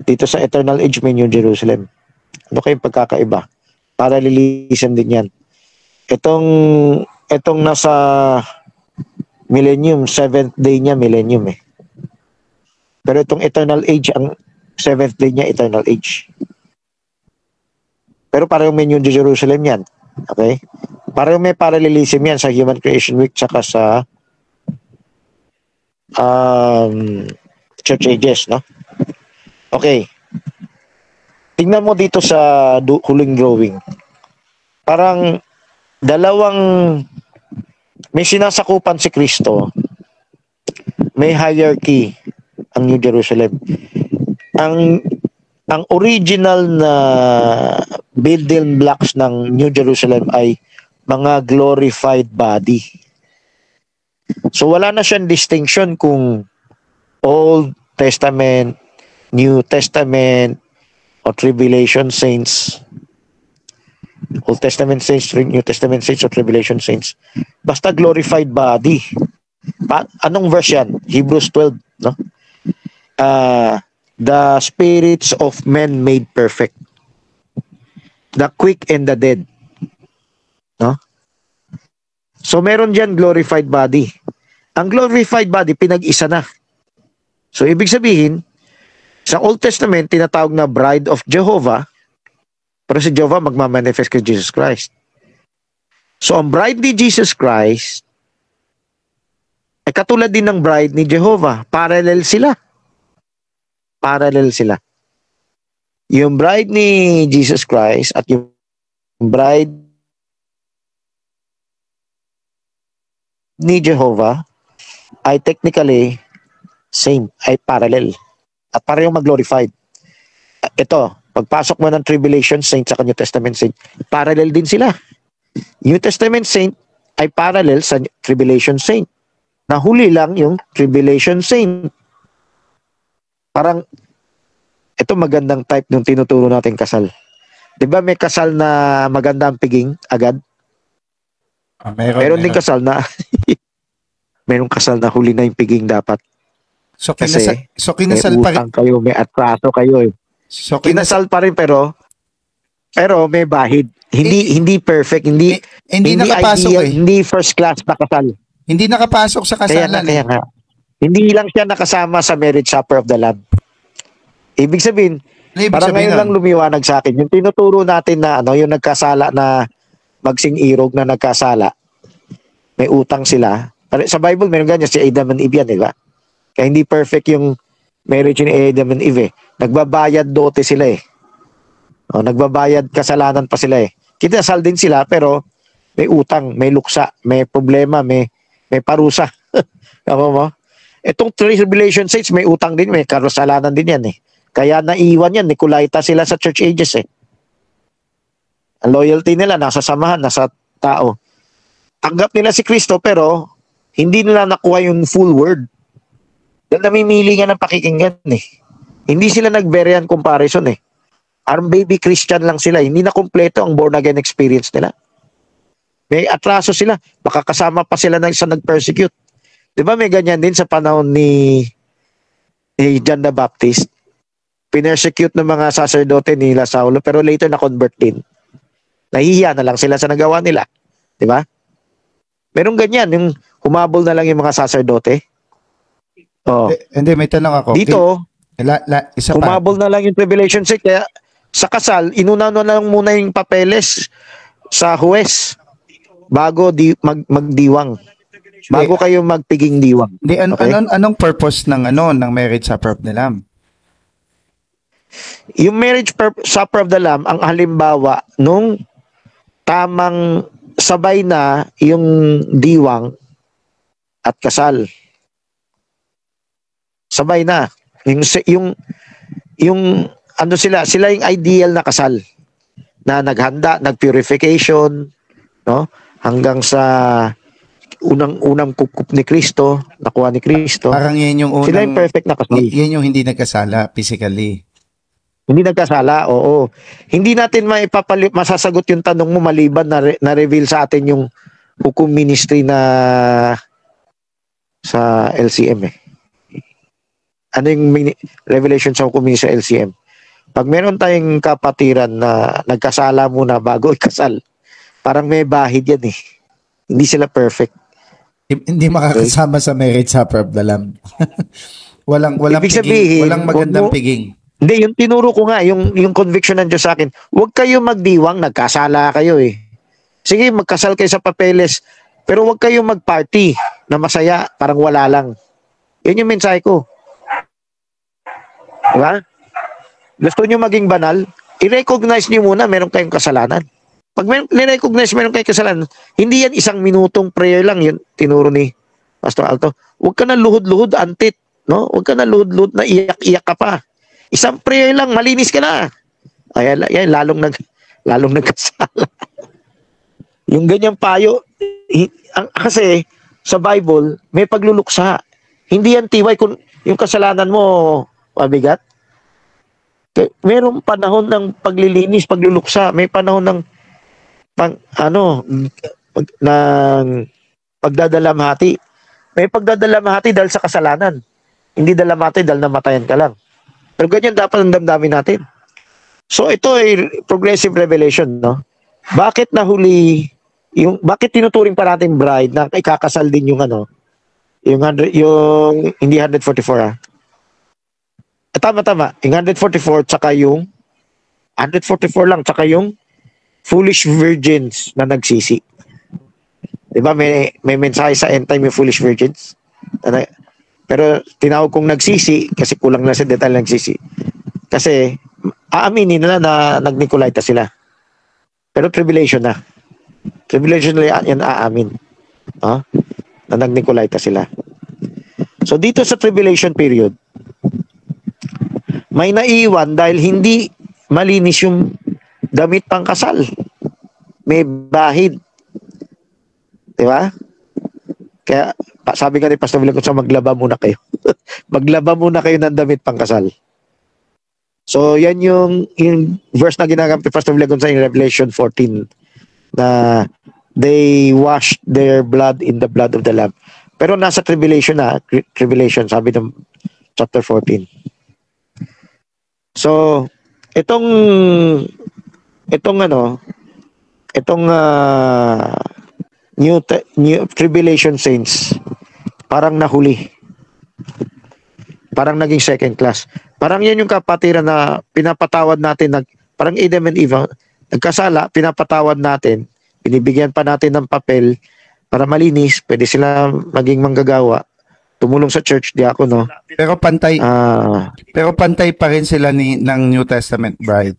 Dito sa eternal age may New Jerusalem. Ano kayong pagkakaiba? Parallelism din yan. Itong nasa millennium, seventh day niya millennium eh. Pero itong eternal age, ang seventh day niya eternal age. Pero parang may New Jerusalem yan. Okay? Parang may parallelism yan sa Human Creation Week tsaka sa church ages, no? Okay. Tingnan mo dito sa huling drawing. Parang may sinasakupan si Kristo. May hierarchy ang New Jerusalem. Ang original na building blocks ng New Jerusalem ay mga glorified body. So wala na siyang distinction kung Old Testament, New Testament, o Tribulation Saints. Old Testament Saints, New Testament Saints, o Tribulation Saints. Basta glorified body. Anong verse yan? Hebrews 12, no? The spirits of men made perfect. The quick and the dead. No? So meron diyan glorified body. Ang glorified body pinag-isa na. So ibig sabihin, sa Old Testament tinatawag na bride of Jehovah, pero si Jehovah magmamanifest kay Jesus Christ. So ang bride ni Jesus Christ ay katulad din ng bride ni Jehovah. Parallel sila. Yung bride ni Jesus Christ at yung bride ni Jehovah ay technically same, ay parallel. At parehong mag-glorified. Ito, pagpasok mo ng Tribulation Saint sa New Testament Saint, parallel din sila. New Testament Saint, ay parallel sa tribulation saint. Nahuli lang yung tribulation saint. Parang, ito magandang type nung tinuturo natin kasal. Di ba may kasal na maganda ang piging agad? Meron din kasal na merong kasal na huli na yung piging dapat. So, Kasi kinasal may pa rin. utang kayo, may atraso kayo eh. So, Kinasal pa rin pero may bahid. Hindi perfect, Hindi nakapasok ideal, eh. hindi first class na kasal. Hindi nakapasok sa kasalan. Kaya nga. Hindi lang siya nakasama sa marriage supper of the Lamb. Ibig sabihin, Ano ibig parang sabihin ngayon lang nun? lumiwanag sa akin. Yung tinuturo natin na yung nagkasala na magsing-irog na nagkasala, may utang sila. Sa Bible, meron ganyan, si Adam and Eve yan, di ba? Kaya hindi perfect yung marriage ni Adam and Eve eh. Nagbabayad dote sila eh. Nagbabayad kasalanan pa sila eh. Kinasal din sila pero may utang, may luksa, may problema, may parusa. Tama mo? Itong tribulation saints, may utang din, may kasalanan din yan eh. Kaya naiwan yan, Nicolaita sila sa church ages eh. Ang loyalty nila, nasa samahan, nasa tao. Tanggap nila si Kristo pero hindi nila nakuha yung full word. Dahil namimili nga ng pakikinggan eh. Hindi sila nag-variant comparison eh. Parang baby Christian lang sila. Hindi na kompleto ang born again experience nila. May atraso sila. Baka kasama pa sila sa nag-persecute. Di ba may ganyan din sa panahon ni John the Baptist? Pinersecute ng mga sacerdote nila Saulo pero later na-convert din. Nahihiya na lang sila sa nagawa nila. Di ba? Merong ganyan, yung humabol na lang yung mga sacerdote. Hindi, may tanong ako. Dito, Isa pa. humabol na lang yung tribulation saint. Kaya sa kasal, inuna na lang muna yung papeles sa huwes bago magdiwang. Bago kayo magpiging diwang. Hindi, Okay? anong purpose ng marriage supper of the Lamb? Yung marriage supper of the Lamb, ang halimbawa nung tamang sabay na yung diwang at kasal. Sabay na. Yung ano sila yung ideal na kasal na naghanda, nagpurification, no? Hanggang sa unang kukup ni Kristo, nakuha ni Kristo. Parang yan yung Sila yung perfect na kasal. yan yung hindi nagkasala physically. Hindi nagkasala, oo. Hindi natin masasagot yung tanong mo maliban na-reveal sa atin yung hukom ministry na sa LCM eh. Ano yung revelation sa hukom ministry sa LCM? Pag meron tayong kapatiran na nagkasala muna bago ikasal, parang may bahid yan eh. Hindi sila perfect. Hindi makakasama sa marriage supper of the Lamb. walang Ibig piging, sabihin, walang magandang kung- piging. Hindi, yung tinuro ko nga, yung conviction ng Diyos sa akin, huwag kayo magdiwang, nagkasala kayo eh. Sige, magkasal kayo sa papeles, pero huwag kayo magparty na masaya, parang wala lang. Yun yung mensahe ko. Diba? Gusto nyo maging banal, i-recognize nyo muna meron kayong kasalanan. Pag ni-recognize meron kayong kasalanan, hindi yan isang minutong prayer lang, yun tinuro ni Pastor Alto. Huwag ka na luhod-luhod, antit. No? Huwag ka na luhod-luhod na iyak-iyak ka pa. Isang prayer lang, malinis ka na. Ayan, lalong nagkasala. Yung ganyang payo, kasi sa Bible, may pagluluksa. Hindi yan tiway kung yung kasalanan mo mabigat. Mayroong panahon ng paglilinis, pagluluksa. May panahon ng pagdadalamhati. May pagdadalamhati dahil sa kasalanan. Hindi dalamhati dahil namatayan ka lang. Pero ganyan dapat ang damdamin natin. So ito ay progressive revelation, no? Bakit nahuli bakit tinuturing pa natin bride na ikakasal din yung yung hindi 144 tama. Yung 144 tsaka yung 144 lang tsaka yung foolish virgins na nagsisi. 'Di ba may mensahe sa end time yung foolish virgins? Pero tinawag kong nagsisi kasi kulang na sa detail nagsisi. Kasi aaminin nila na nag-Nicolaita sila. Pero tribulation na. Tribulation na yan aamin. Na nag-Nicolaita sila. So dito sa tribulation period, may naiwan dahil hindi malinis yung damit pang kasal. May bahid. Di ba? Kaya sabi nga ni Pastor Willie Gonzaga, maglaba muna kayo. Maglaba muna kayo ng damit pangkasal. So yan yung verse na ginagamit ni Pastor Willie Gonzaga in Revelation 14 na they washed their blood in the blood of the Lamb. Pero nasa tribulation na, tribulation sabi ng chapter 14. So itong new tribulation saints parang nahuli. Parang naging second class. Parang yan yung kapatiran na pinapatawad natin, parang Adam and Eve, nagkasala, pinapatawad natin, binibigyan pa natin ng papel para malinis, pwede sila maging manggagawa, tumulong sa church, diakono. Pero pantay pa rin sila ng New Testament bride.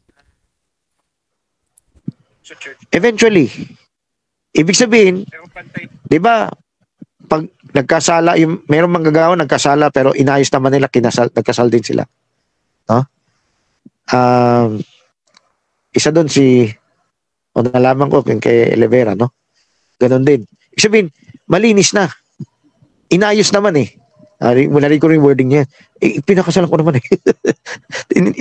Eventually, ibig sabihin, di ba, pag nagkasala, mayroong manggagawa, nagkasala, pero inayos naman nila, nagkasal din sila. No? Isa doon nalaman ko kay Elevera, no? Ganon din. Ibig sabihin, malinis na. Inayos naman eh. Wala rin ko rin wording niya. Pinakasalan ko naman eh.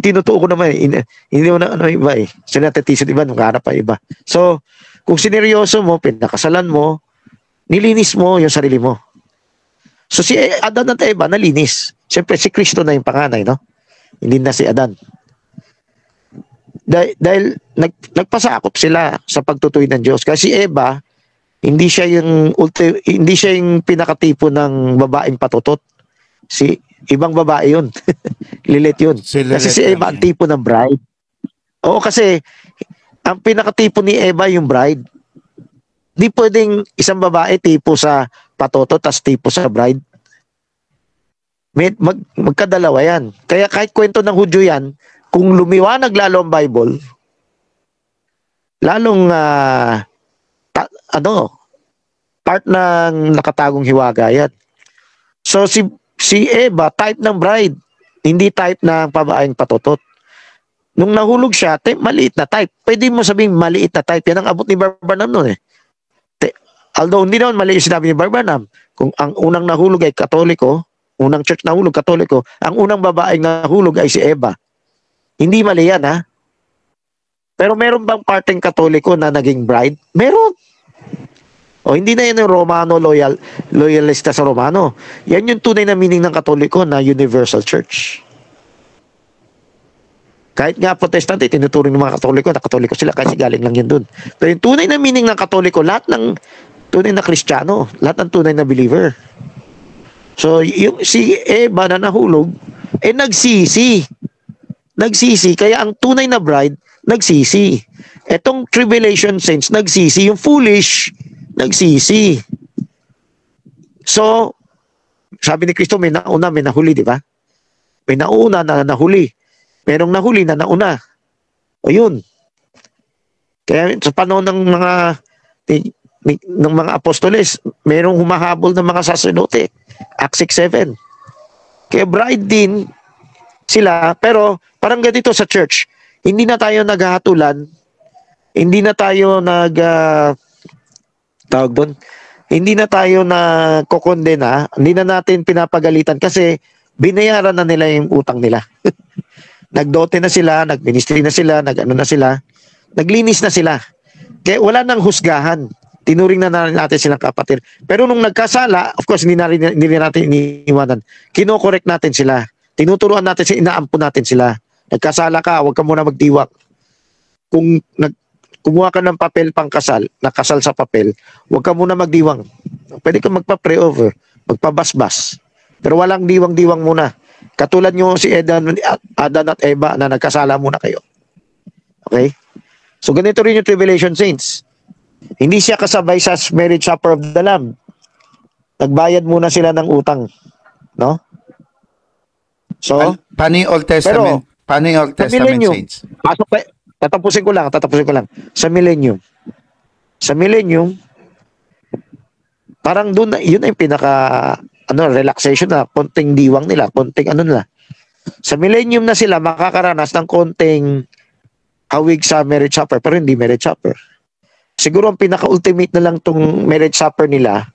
Tinutuo ko naman eh. Hindi mo na iba eh. Sila natetisod iba, nungkarap pa iba. So, kung sineryoso mo, pinakasalan mo, nilinis mo yung sarili mo. So si Adan at Eva nalinis. Siyempre si Kristo na yung panganay, no? Hindi na si Adan. Dahil nagpasakop sila sa pagtutuwid ng Diyos. Kasi si Eva, hindi siya yung pinakatipo ng babaeng patutot. Ibang babae yun. Lilith yun. Kasi si Eva ang tipo ng bride. Oo, kasi ang pinakatipo ni Eva yung bride. Di pwedeng isang babae tipo sa patoto tas tipo sa bride. Magkadalawa yan. Kaya kahit kwento ng Hudyo yan, kung lumiwanag lalo ang Bible, lalong part ng nakatagong hiwaga yan. So si Eva, type ng bride, hindi type ng babaeng patotot. Nung nahulog siya, maliit na type. Pwede mo sabihin maliit na type. Yan ang abot ni Barbanam noon eh. Although hindi naman mali yung sinabi ni Barbanam, kung ang unang nahulog ay Katoliko, unang church nahulog Katoliko, ang unang babaeng nahulog ay si Eva. Hindi mali yan, ha? Pero meron bang parteng Katoliko na naging bride? Meron. O hindi na yan yung Romano, loyalista sa Romano. Yan yung tunay na meaning ng Katoliko na universal church. Kahit nga Protestante, tinuturing ng mga Katoliko na Katoliko sila kasi galing lang yun dun. Pero yung tunay na meaning ng Katoliko, lahat ng tunay na Kristiyano, lahat ng tunay na believer. So, yung si Eva na nahulog, nagsisi. Nagsisi. Kaya ang tunay na bride, nagsisi. Etong tribulation saints, nagsisi. Yung foolish, nagsisi. So, sabi ni Kristo, may nauna, may nahuli, di ba? May nauna na nahuli. Merong nahuli na nauna. O yun. Kaya sa panahon ng mga apostoles, merong humahabol ng mga sacerdote. Acts 6:7. Kaya bride din sila, pero parang ganito sa church, hindi na tayo naghahatulan, hindi na tayo tawag doon, hindi na tayo nagkokondena, hindi na natin pinapagalitan kasi binayaran na nila yung utang nila. Nagdote na sila, nagministry na sila, na sila, naglinis na sila. Kaya wala nang husgahan. Tinuring na natin silang kapatid. Pero nung nagkasala, of course, hindi natin iniiwanan. Kino-correct natin sila. Tinuturuan natin sila, inaampun natin sila. Nagkasala ka, huwag ka muna magdiwak. Kung kumuha ka ng papel pang kasal, nakasal sa papel, huwag ka muna magdiwang. Pwede ka magpa-pray over, magpabasbas. Pero walang diwang-diwang muna. Katulad nyo si Adan at Eva na nagkasala muna kayo. Okay? So ganito rin yung tribulation saints. Hindi siya kasabay sa marriage supper of the Lamb. Nagbayad muna sila ng utang. No? So, paano yung Old Testament? Paano yung Old Testament saints? Tatapusin ko lang. Sa millennium. Parang doon, yun ay pinaka relaxation na, konting diwang nila, konting nila. Sa millennium na sila makakaranas ng konting hawig sa marriage supper, pero hindi marriage supper. siguro ang pinaka-ultimate na lang tong marriage supper nila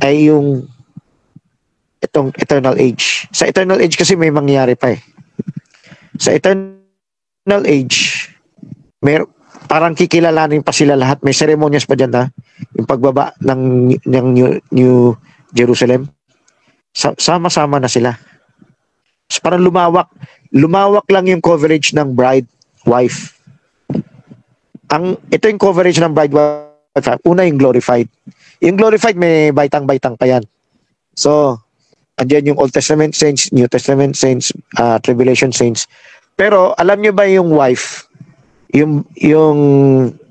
ay yung itong eternal age. Sa eternal age kasi may mangyayari pa eh. Sa eternal age, parang kikilalanin pa sila lahat. May ceremonies pa dyan, ha? Yung pagbaba ng New Jerusalem. Sama-sama na sila. So parang lumawak lang yung coverage ng bride, wife. Ito yung coverage ng bride, wife. Una yung glorified. Yung glorified may baitang-baitang pa yan. So, andyan yung Old Testament saints, New Testament saints, Tribulation saints. Pero alam nyo ba yung wife, yung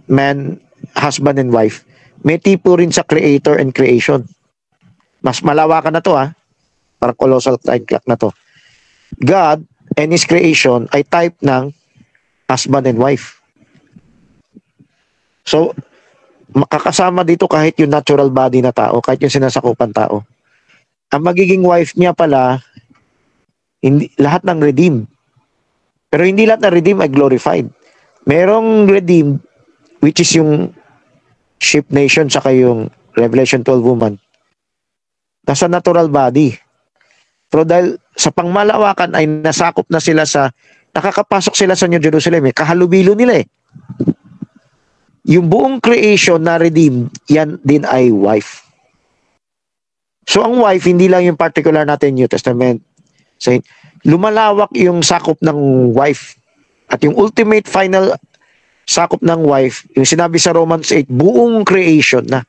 man, husband and wife, may tipo rin sa creator and creation. Mas malawakan na to, ha? Parang colossal time clock na to. God and His creation ay type ng husband and wife. So, makakasama dito kahit yung natural body na tao, kahit yung sinasakupan tao. Ang magiging wife niya pala, lahat ng redeemed. Pero hindi lahat ng redeemed ay glorified. Merong redeemed, which is yung sheep nation, saka yung Revelation 12 woman. Nasa natural body. Pero dahil sa pangmalawakan ay nasakop na sila nakakapasok sila sa New Jerusalem eh. Kahalubilo nila eh. Yung buong creation na redeemed, yan din ay wife. So ang wife, hindi lang yung particular natin New Testament. Saint, lumalawak yung sakop ng wife. At yung ultimate final sakop ng wife, yung sinabi sa Romans 8, buong creation na.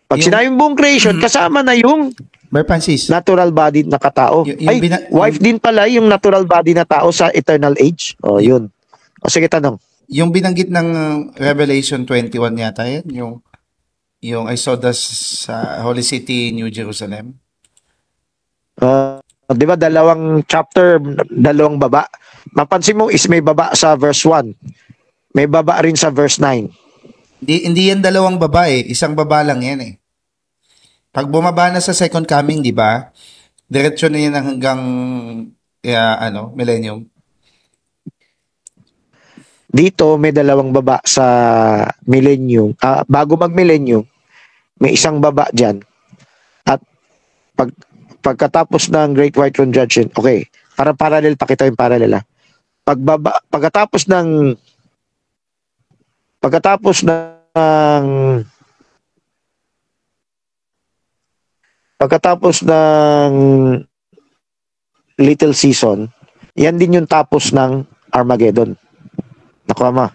Pag sinabing buong creation, kasama na yung Bar Francis, natural body na katao. Wife din pala yung natural body na tao sa eternal age. O, yun. O, sige, tanong. Yung binanggit ng Revelation 21 yata yan, yung I saw the Holy City, New Jerusalem. Di ba, dalawang chapter, dalawang baba. Mapansin mo is may baba sa verse 1. May baba rin sa verse 9. Hindi yan dalawang baba eh. Isang baba lang yan eh. Pag bumaba na sa second coming, di ba? Diretso na yan hanggang millennium. Dito may dalawang baba sa millennium. Bago mag-millennium, may isang baba dyan. At pagkatapos ng Great White Throne Judgment, okay, para parallel, pakita yung parallel. Pagkatapos ng little season, yan din yung tapos ng Armageddon. Nakuha mo.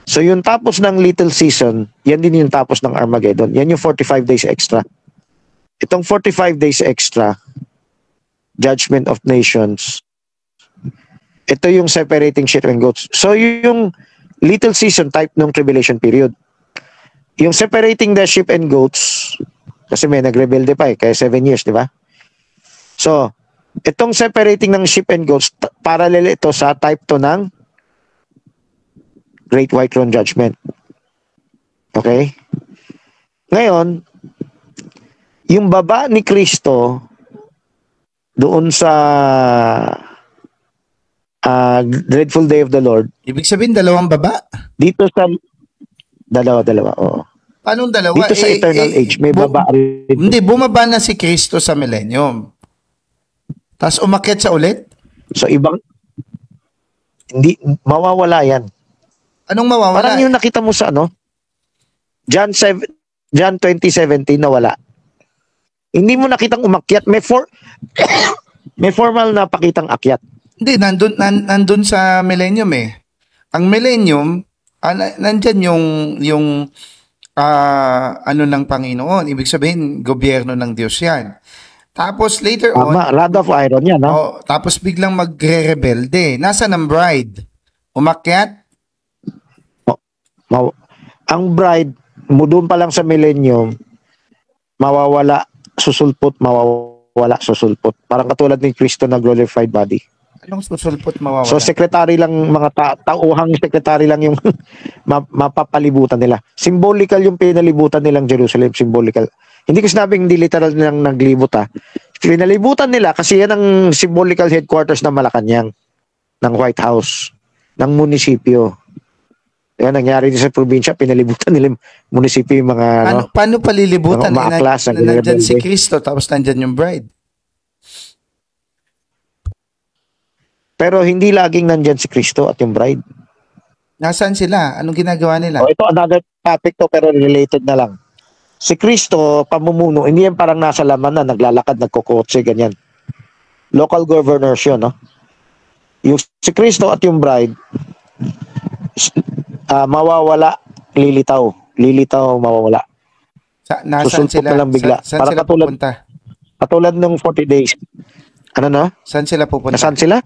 So yung tapos ng little season, yan din yung tapos ng Armageddon. Yan yung 45 days extra. Itong 45 days extra, Judgment of Nations, ito yung separating sheep and goats. So yung little season type ng tribulation period. Yung separating the sheep and goats, kasi may nagrebelde pa kaya 7 years, di ba? So, itong separating ng sheep and goats, parallel ito sa type 2 ng Great White Throne Judgment. Okay? Ngayon, yung baba ni Kristo doon sa dreadful day of the Lord. Ibig sabihin, dalawang baba? Dito sa dalawa, oo. Paano dalawa? Dito sa eternal age, may baba rin. Hindi, bumaba na si Kristo sa millennium. Tapos umakyat sa ulit? So, hindi, mawawala yan. Anong mawawala? Parang yung nakita mo sa John 20:17 nawala. Hindi mo nakitang umakyat. May formal na pakitang akyat. Hindi, nandun sa millennium eh. Ang millennium, nandyan yung ng Panginoon. Ibig sabihin, gobyerno ng Diyos yan. Tapos later on, Rod of Iron yan, no? tapos biglang magre-rebelde. Nasaan ang bride? Umakyat? Ang bride, doon pa lang sa millennium, mawawala, susulpot. Parang katulad ni Kristo na glorified body. Anong susulpot mawawala? So, secretary lang, mga tauhang secretary lang yung mapapalibutan nila. Symbolical yung pinalibutan nilang Jerusalem, symbolical. Hindi ko sinabing hindi literal nilang naglibot, Pinalibutan nila kasi yan ang symbolical headquarters ng Malacanang, ng White House, ng munisipyo. Yan, nangyari din sa probinsya, pinalibutan nila yung munisipyo yung mga, Paano palilibutan? mga aklas na Nandyan si rebelde. Kristo tapos nandyan yung bride. Pero hindi laging nandyan si Kristo at yung bride. Nasaan sila? Anong ginagawa nila? Ito another topic to pero related na lang. Si Kristo, pamumuno, hindi yan parang nasa laman na naglalakad, nagkukotse, ganyan. Local governors yun, no? Yung si Kristo at yung bride, mawawala, lilitaw. Lilitaw, mawawala. Nasaan Susulpot sila? na lang bigla. Saan Para sila pupunta? Katulad ng 40 days. Ano na? Saan sila pupunta? Nasaan sila?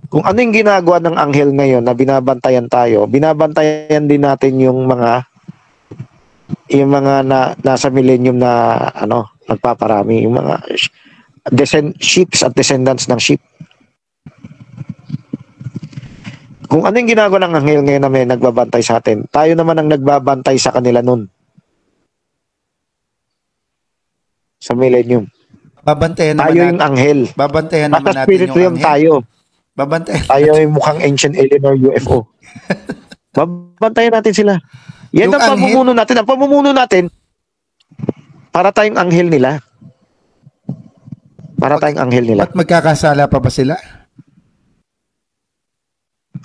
Kung ano yung ginagawa ng anghel ngayon na binabantayan tayo, binabantayan din natin yung mga nasa millennium na nagpaparami, yung mga sheeps at descendants ng sheep. Kung ano yung ginagawa ng anghel ngayon na may nagbabantay sa atin, tayo naman ang nagbabantay sa kanila nun. Sa millennium. Babantayan naman Tayo natin. yung anghel. Babantayan naman Basta natin spirit yung realm anghel. tayo. Babantayan. Tayo yung mukhang ancient alien or UFO. Babantayan natin sila. Yan Yung ang pamumuno natin. Ang pamumuno natin, para tayong anghel nila. Para tayong anghel nila. Ba't magkakasala pa ba sila?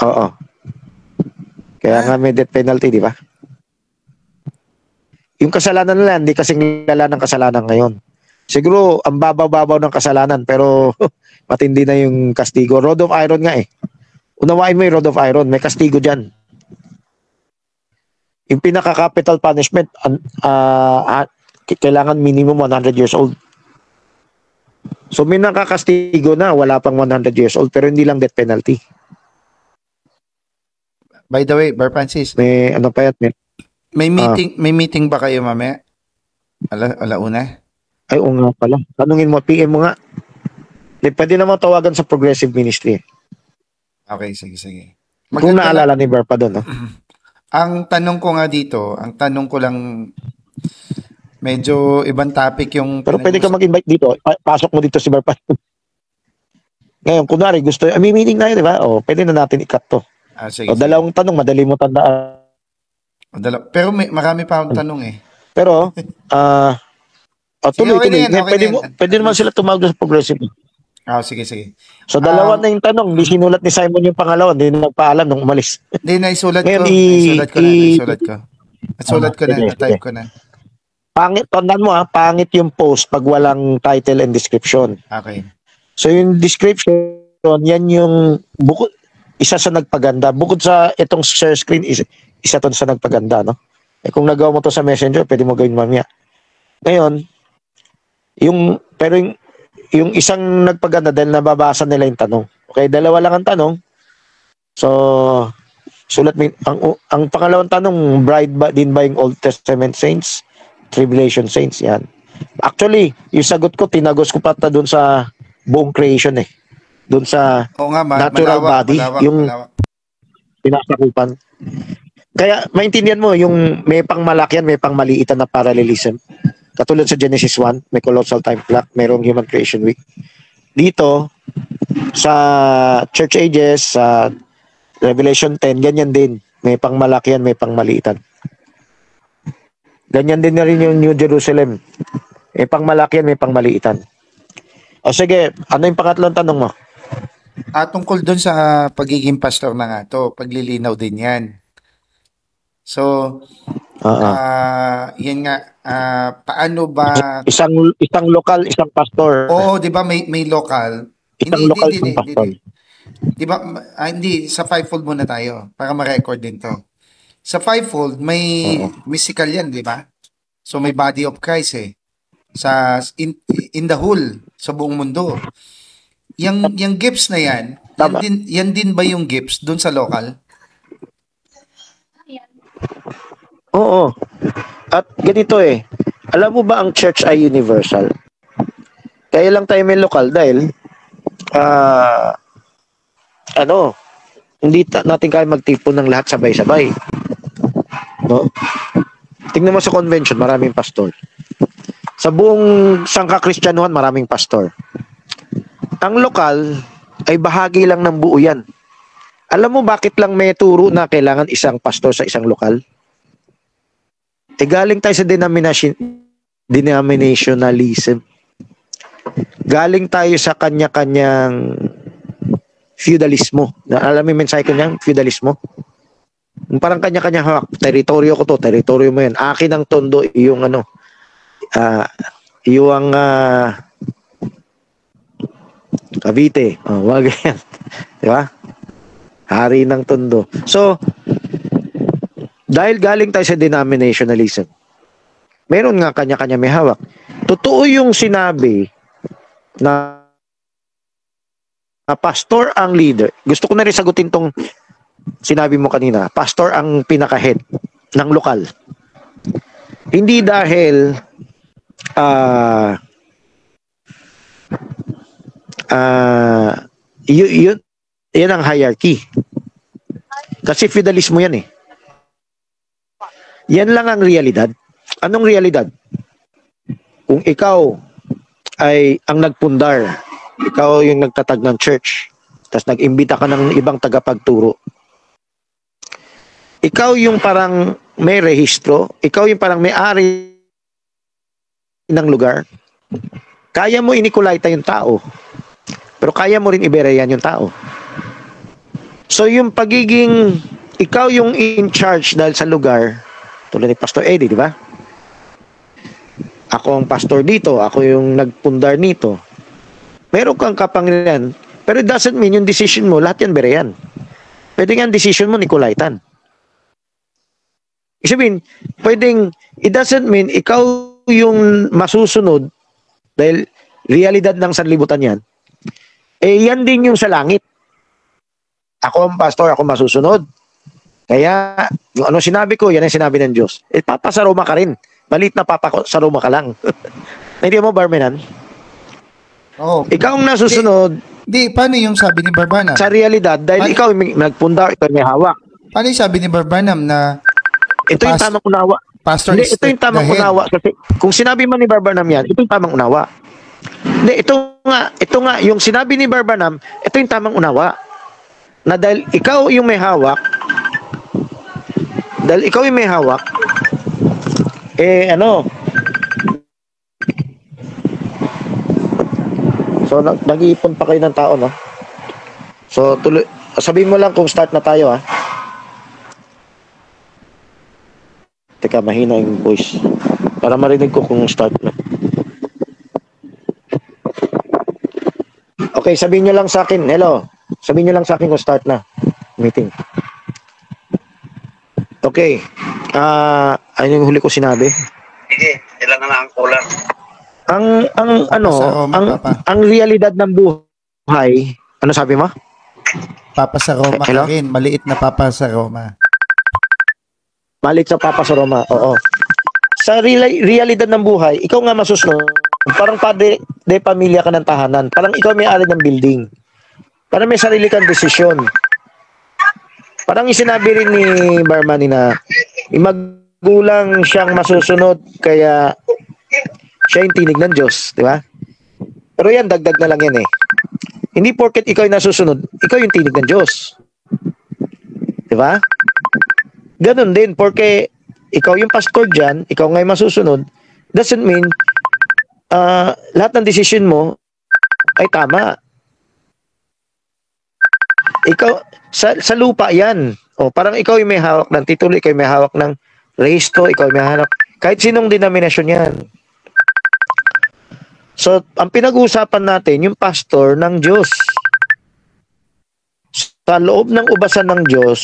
Oo. Kaya nga may death penalty, di ba? Yung kasalanan nila, hindi kasing lala ng kasalanan ngayon. Siguro, ang babaw-babaw ng kasalanan, pero matindi na yung kastigo. Rod of Iron nga eh. Unawain mo yung Rod of Iron, may kastigo dyan. Yung pinaka-capital punishment, kailangan minimum 100 years old. So may nakakastigo na, wala pang 100 years old, pero hindi lang death penalty. By the way, Bar Francis, May ano pa yan? may meeting ba kayo mamaya? Alauna? Ay, oo nga pala. Tanungin mo, PM mo nga. Pwede naman tawagan sa Progressive Ministry. Okay, sige. Kung naalala ni Bar pa doon. No? Ang tanong ko nga dito, lang, medyo ibang topic yung... Pero pwede ka mag-invite dito. Pasok mo dito si Bar pa. Ngayon, kunwari, may meeting na yun, di ba? O, pwede na natin i-cut to. Sige. O, dalawang tanong, madali mo tandaan. Pero marami pa akong tanong eh. Pero, tuloy. Okay Pwede naman sila tumawag sa Progressive. Sige. So, dalawa na yung tanong. Di sinulat ni Simon yung pangalawa. Di nagpaalam nung umalis. Hindi, naisulat Ngayon, ko. Nasulat ko na. Na-type ko na. Pangit, tandaan mo pangit yung post pag walang title and description. Okay. So, yung description, yan yung isa sa nagpaganda. Bukod sa itong share screen, isa to sa nagpaganda, no? Kung nagawa mo to sa Messenger, pwede mo gawin mamaya. Ngayon, yung isang nagpaganda dahil nababasa nila yung tanong. Okay, dalawa lang ang tanong. So, sulat mo, ang pangalawang tanong, bride ba din ba yung Old Testament saints? Tribulation saints, yan. Actually, yung sagot ko, tinagos ko pata doon sa buong creation eh. Doon sa natural body, yung pinasakupan. Kaya, maintindihan mo, yung may pangmalakihan, may pangmaliitan na parallelism. Katulad sa Genesis 1, may colossal time clock, mayroong human creation week. Dito, sa church ages, sa Revelation 10, ganyan din. May pangmalakihan, may pangmaliitan. Ganyan din na rin yung New Jerusalem. May pangmalakihan, may pangmaliitan. O sige, ano yung pangatlong tanong mo? Tungkol doon sa pagiging pastor na nga to, paglilinaw din yan. So, yan nga, paano ba... Isang lokal, isang pastor. Oo, di ba may local? Isang lokal, isang pastor. Di ba, hindi, sa fivefold muna tayo, para ma-record din to. Sa fivefold, may mystical yan, di ba? So, may body of Christ eh. In the whole, sa buong mundo. Yung gifts na yan din ba yung gifts doon sa local? Oo. At ganito alam mo ba ang church ay universal? Kaya lang tayo may lokal dahil hindi natin kaya magtipon ng lahat sabay-sabay. No? Tingnan mo sa convention, maraming pastor. Sa buong sangka-Kristyanuhan, maraming pastor. Ang lokal ay bahagi lang ng buo yan. Alam mo bakit lang may turo na kailangan isang pastor sa isang lokal? Galing tayo sa denominationalism. Galing tayo sa kanya-kanyang feudalismo. Alam mo yung mensahe ko niyan? Feudalismo. Parang kanya-kanya hawak. Teritoryo ko to, teritoryo mo yan. Akin ang tondo, yung yung Cavite. Wag yan. Di ba? Hari ng tondo. So, dahil galing tayo sa denominationalism, meron nga kanya-kanya may hawak. Totoo yung sinabi na pastor ang leader. Gusto ko na rin sagutin tong sinabi mo kanina. Pastor ang pinaka-head ng lokal. Hindi dahil yan ang hierarchy. Kasi feudalismo yan eh. Yan lang ang realidad. Anong realidad? Kung ikaw ay ang nagpundar, ikaw yung nagtatag ng church, tapos nag-imbita ka ng ibang tagapagturo, ikaw yung parang may rehistro, ikaw yung parang may-ari ng lugar, kaya mo inikulaita yung tao, pero kaya mo rin ibereyan yung tao. So yung pagiging, ikaw yung in charge dahil sa lugar, tulad ni Pastor Eddie, di ba? Ako ang pastor dito, ako yung nagpundar nito. Meron kang kapangyarihan, pero it doesn't mean yung decision mo, lahat yan bereyan. Pwede nga ang decision mo, nikulaitan. Ibig sabihin, it doesn't mean ikaw yung masusunod, dahil realidad ng sanlibutan yan, yan din yung sa langit. Ako ang pastor, ako masusunod. Kaya, yung ano sinabi ko, yan ang sinabi ng Diyos. Papasaroma ka rin. Malit na papasaroma ka lang. Hindi mo, Barmenan? Oh. Ikaw ang nasusunod. Paano yung sabi ni Barbanam? Sa realidad, dahil ikaw yung nagpunda, ikaw may hawak. Paano yung sabi ni Barbanam na ito yung tamang unawa. pastor Hindi, is ito yung tamang the head? unawa. Kasi kung sinabi man ni Barbanam yan, ito yung tamang unawa. Hindi, ito nga, yung sinabi ni Barbanam, ito yung tamang unawa. Na dahil ikaw yung may hawak, so nag-iipon pa kayo ng tao, no? So tuloy, sabihin mo lang kung start na tayo, ha? Teka, mahina yung voice para marinig ko kung start na. Okay, sabihin nyo lang sa akin, hello. Sabihin nyo lang sa akin kung start na meeting. Okay. Ano yung huli ko sinabi? Sige, ilan na lang ang kulang. Ang realidad ng buhay, ano sabi mo? Papa sa Roma Hello? ka rin. Maliit na Papa sa Roma. Malit sa Papa sa Roma, oo. Sa realidad ng buhay, ikaw nga masusunod. Parang padre de pamilya ka ng tahanan. Parang ikaw may-ari ng building. Parang may sarili kang desisyon. Parang isinabi rin ni Barmani na magulang siyang masusunod kaya siya yung tinig ng Diyos, di ba? Pero yan, dagdag na lang yan eh. Hindi porket ikaw yung nasusunod, ikaw yung tinig ng Diyos. Di ba? Ganun din, porque ikaw yung pastor dyan, ikaw nga yung masusunod, doesn't mean lahat ng decision mo ay tama. Ikaw, sa lupa yan. O, parang ikaw yung may hawak ng titulo, ikaw yung may hawak ng rehisto, ikaw yung may hawak, kahit sinong denominasyon yan. So, ang pinag-uusapan natin, yung pastor ng Diyos. Sa loob ng ubasan ng Diyos,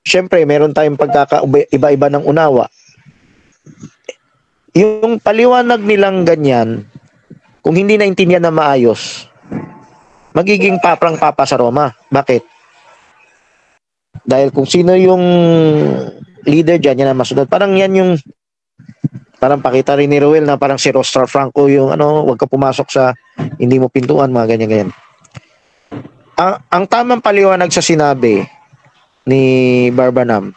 syempre, meron tayong pagkakaiba-iba ng unawa. Yung paliwanag nilang ganyan, kung hindi naintindihan na maayos, magiging paprang papa sa Roma. Bakit? Dahil kung sino yung leader dyan, yan ang masunod. Parang yan yung, parang pakita rin ni Ruel na parang si Rostar Franco yung wag ka pumasok sa hindi mo pintuan, mga ganyan-ganyan. Ang tamang paliwanag sa sinabi ni Barbanam,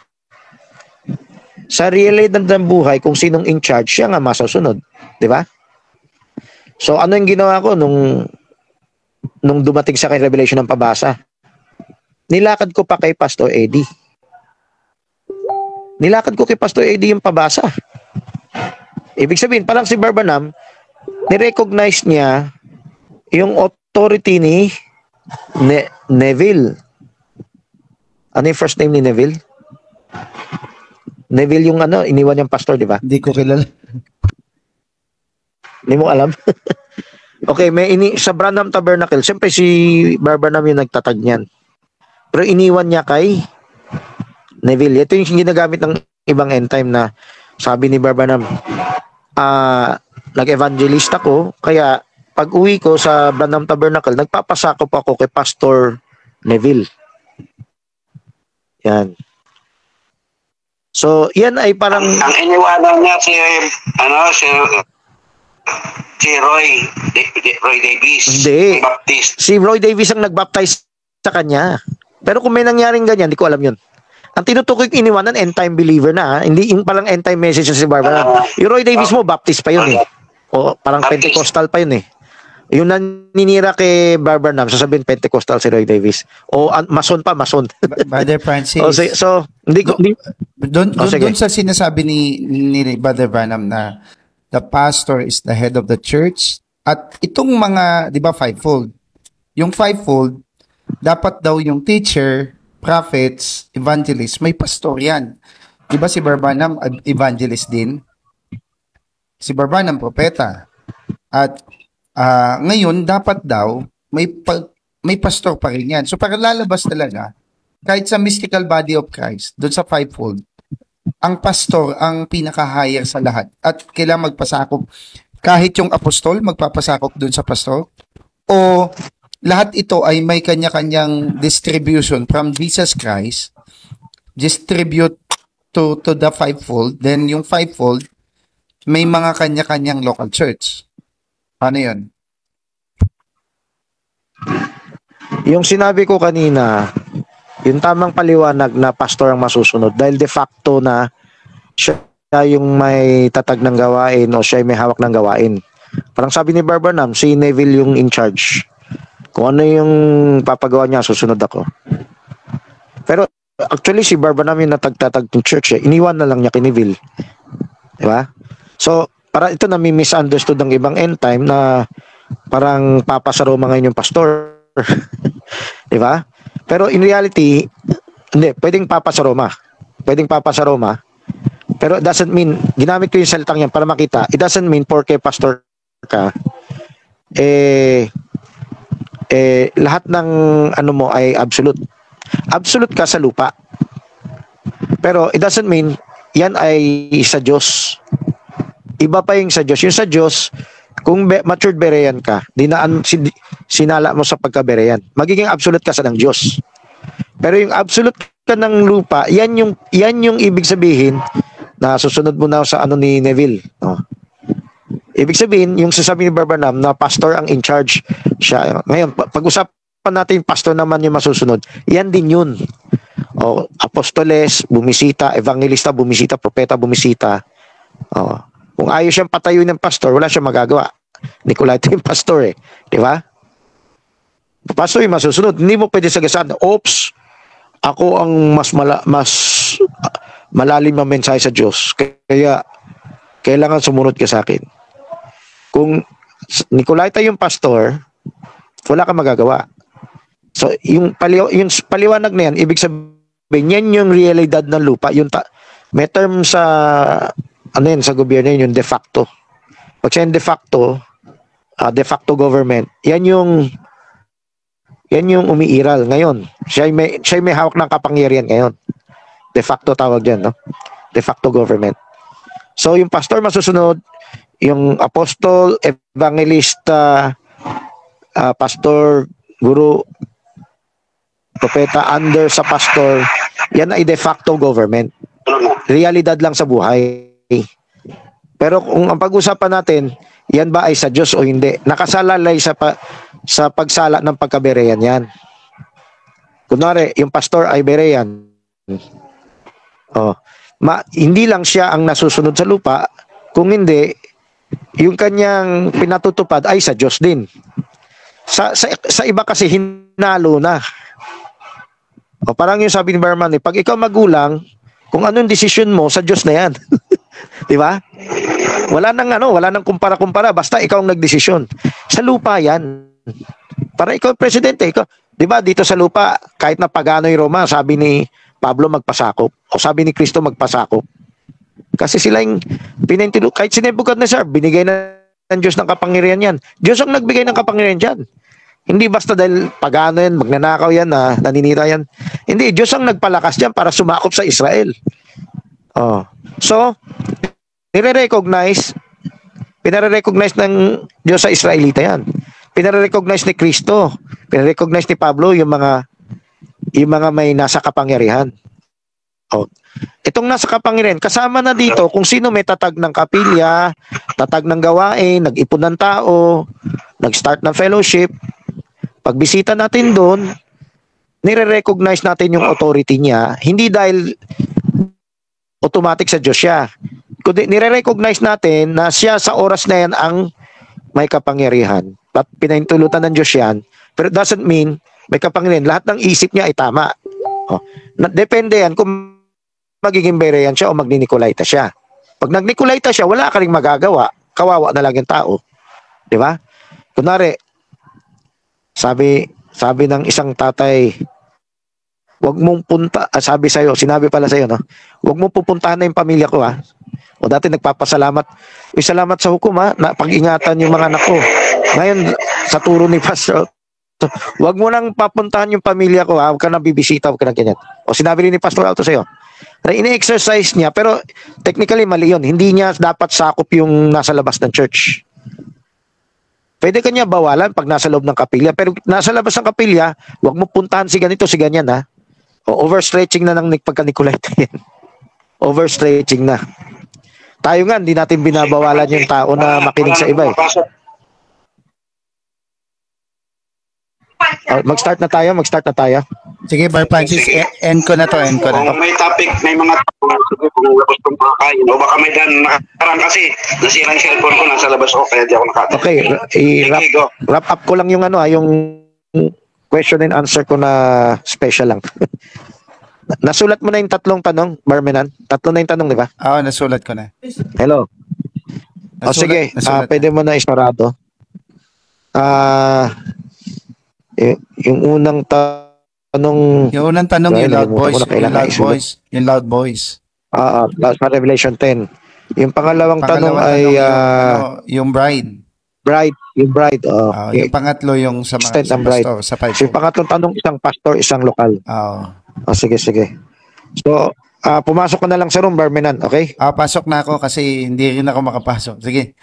sa realidad ng buhay, kung sinong in charge, siya nga masusunod. Di ba? So, ano yung ginawa ko nung nung dumating sa akin revelation ng pabasa. Nilakad ko pa kay Pastor Eddie. Nilakad ko kay Pastor Eddie yung pabasa. Ibig sabihin, parang si Barbanam, nirecognize niya yung authority ni Neville. Ano yung first name ni Neville? Neville yung iniwan niyang pastor, di ba? Hindi ko kilala. Hindi mo alam? Okay, sa Branham Tabernacle, siyempre si Barbanam yung nagtatag niyan. Pero iniwan niya kay Neville. Ito yung ginagamit ng ibang end time na sabi ni Barbanam, nag-evangelist ako, kaya pag uwi ko sa Branham Tabernacle, nagpapasakop ako kay Pastor Neville. Yan. So, yan ay parang... Ang iniwanan niya si Roy Davis. Hindi. Baptist. Si Roy Davis ang nag-baptize sa kanya. Pero kung may nangyaring ganyan, hindi ko alam yun. Ang tinutukoy ko iniwanan, end-time believer na. Hindi yung palang end-time message si Barbara. Yung Roy Davis mo, Baptist pa yun eh. O parang Baptist. Pentecostal pa yun eh. Yung naninira kay Barbanam, sasabihin Pentecostal si Roy Davis. O Mason pa, Mason. Brother Francis. So, hindi ko... Doon sige. sa sinasabi ni Brother Branham na the pastor is the head of the church at itong mga, 'di ba, fivefold. Yung fivefold dapat daw yung teacher, prophets, evangelist, may pastor yan. 'Di ba si Branham evangelist din? Si Branham propeta. At ngayon dapat daw may pastor pa rin yan. So para lalabas talaga kahit sa mystical body of Christ, doon sa fivefold, ang pastor ang pinaka-higher sa lahat at kailangan magpasakop. Kahit yung apostol, magpapasakop doon sa pastor. O lahat ito ay may kanya-kanyang distribution from Jesus Christ, distribute to the fivefold. Then yung fivefold, may mga kanya-kanyang local church. Ano yun? Yung sinabi ko kanina, yung tamang paliwanag na pastor ang masusunod dahil de facto na siya yung may tatag ng gawain o siya yung may hawak ng gawain. Parang sabi ni Barbanam, si Neville yung in charge. Kung ano yung papagawa niya, susunod ako. Pero actually si Barbanam yung natagtatag ng church eh. Iniwan na lang niya kay Neville. Diba? So, para ito na may misunderstood ng ibang end time na parang papasaroma ngayon yung pastor. Diba? Pero in reality, hindi, pwedeng papa sa Roma. Pwedeng papa sa Roma. Pero it doesn't mean, ginamit ko yung salitang yan para makita, it doesn't mean porke pastor ka, lahat ng ano mo ay absolute. Absolute ka sa lupa. Pero it doesn't mean, yan ay sa Diyos. Iba pa yung sa Diyos. Yung sa Diyos, kung matured Berean ka, sinala mo sa pagka-Berean, magiging absolute ka sa ng Diyos. Pero yung absolute ka ng lupa, yan yung ibig sabihin na susunod mo na sa ano ni Neville. No? Ibig sabihin, yung sasabi ni Barbanam na pastor ang in charge siya. Ngayon, pag-usapan natin yung pastor naman yung masusunod, yan din yun. O, apostoles, bumisita, evangelista, bumisita, propeta, bumisita. O, kung ayaw siyang patayo ng pastor, wala siyang magagawa. Nicolaito yung pastor eh. Di ba? Pastor yung masusunod. Hindi mo pwede sagasaan, oops, ako ang mas malalim na mensahe sa Diyos. Kaya, kailangan sumunod ka sa akin. Kung Nicolaita yung pastor, wala kang magagawa. So, yung paliwanag na yan, ibig sabihin, yan yung realidad ng lupa. May term sa sa gobyerno yun, yung de facto. Pag siya yung de facto government, yan yung umiiral ngayon. Siya may hawak ng kapangyarihan ngayon. De facto tawag dyan, no? De facto government. So, yung pastor masusunod, yung apostol, evangelista, pastor, guru, propeta, under sa pastor, yan ay de facto government. Realidad lang sa buhay. Pero kung ang pag-usapan natin, yan ba ay sa Diyos o hindi? Nakasalalay sa pagsala ng pagka-Berean yan. Kunwari, yung pastor ay Berean. Hindi lang siya ang nasusunod sa lupa, kung hindi, yung kanyang pinatutupad ay sa Diyos din. Sa iba kasi hinalo na. O parang yung sabi ni Berman, pag ikaw magulang, kung anong desisyon mo, sa Diyos na yan. Di ba? Wala nang kumpara-kumpara, basta ikaw ang nagdesisyon. Sa lupa yan. Para ikaw presidente, ikaw, di ba dito sa lupa, kahit na pagano'y Roma, sabi ni Pablo magpasakop, o sabi ni Kristo magpasakop. Kasi sila yung pinintilo, kahit si Nebuchadnezzar, binigay na ng Diyos ng kapangyarihan yan. Diyos ang nagbigay ng kapangyarihan dyan. Hindi basta dahil pagano yan, magnanakaw yan, naninira yan. Hindi, Diyos ang nagpalakas dyan para sumakop sa Israel. Oh. So, pinare-recognize ng Diyos sa Israelita yan. Pinare-recognize ni Kristo, pinare-recognize ni Pablo yung mga may nasa kapangyarihan. Oh. Itong nasa kapangyarihan, kasama na dito kung sino may tatag ng kapilya, tatag ng gawain, nag-ipon ng tao, nag-start ng fellowship. Pagbisita natin doon, nire-recognize natin yung authority niya, hindi dahil automatic sa Diyos siya. Kundi nire-recognize natin na siya sa oras na yan ang may kapangyarihan. At pinahintulutan ng Diyos yan. Pero it doesn't mean may kapangyarihan. Lahat ng isip niya ay tama. Oh. Depende yan kung magiging Berean siya o magni-Nicolaita siya. Pag nag-Nicolaita siya, wala ka ring magagawa. Kawawa na lang yung tao. Di ba? Kunwari, sabi ng isang tatay, wag mong sinabi pala sa'yo, no? Wag mong pupuntahan na yung pamilya ko, ha? O dati nagpapasalamat. Salamat sa hukom, ha? Na pag-ingatan yung mga anak ko. Ngayon, sa turo ni Pastor, wag mo nang papuntahan yung pamilya ko, ha? Huwag ka nang bibisita, huwag ka nang ganyan. O sinabi rin ni Pastor Alto sa'yo, na ini-exercise niya, pero technically mali yun. Hindi niya dapat sakop yung nasa labas ng church. Pwede kanya bawalan pag nasa loob ng kapilya, pero nasa labas ng kapilya, huwag mo puntahan si ganito, si ganyan, ha? O overstretching na ng pagka-Nicolaita yan. Overstretching na. Tayo nga, hindi natin binabawalan yung tao na makinig sa iba, eh. Mag-start na tayo. Sige, Bar Francis, end ko na to. Kung may topic, may mga kung gustong pakain, o baka may nakarang kasi nasira yung cellphone ko, nasa labas ako, kaya di ako nakatid. Okay, wrap up ko lang yung yung question and answer ko na special lang. Nasulat mo na yung tatlong tanong, Barmenan? Tatlo na yung tanong, di ba? Oo, nasulat ko na. Hello. Sige, pwede mo na isarado. Yung unang tanong... Yung unang tanong, yung loud voice. Sa Revelation 10. Yung pangalawang tanong ay... yung bride. Yung bride. Yung pangatlo, yung sa pastor, sa five. So, yung pangatlong tanong, isang pastor, isang lokal. Sige. So, pumasok ko na lang sa room, Barmenan, okay? Pasok na ako kasi hindi rin ako makapasok. Sige.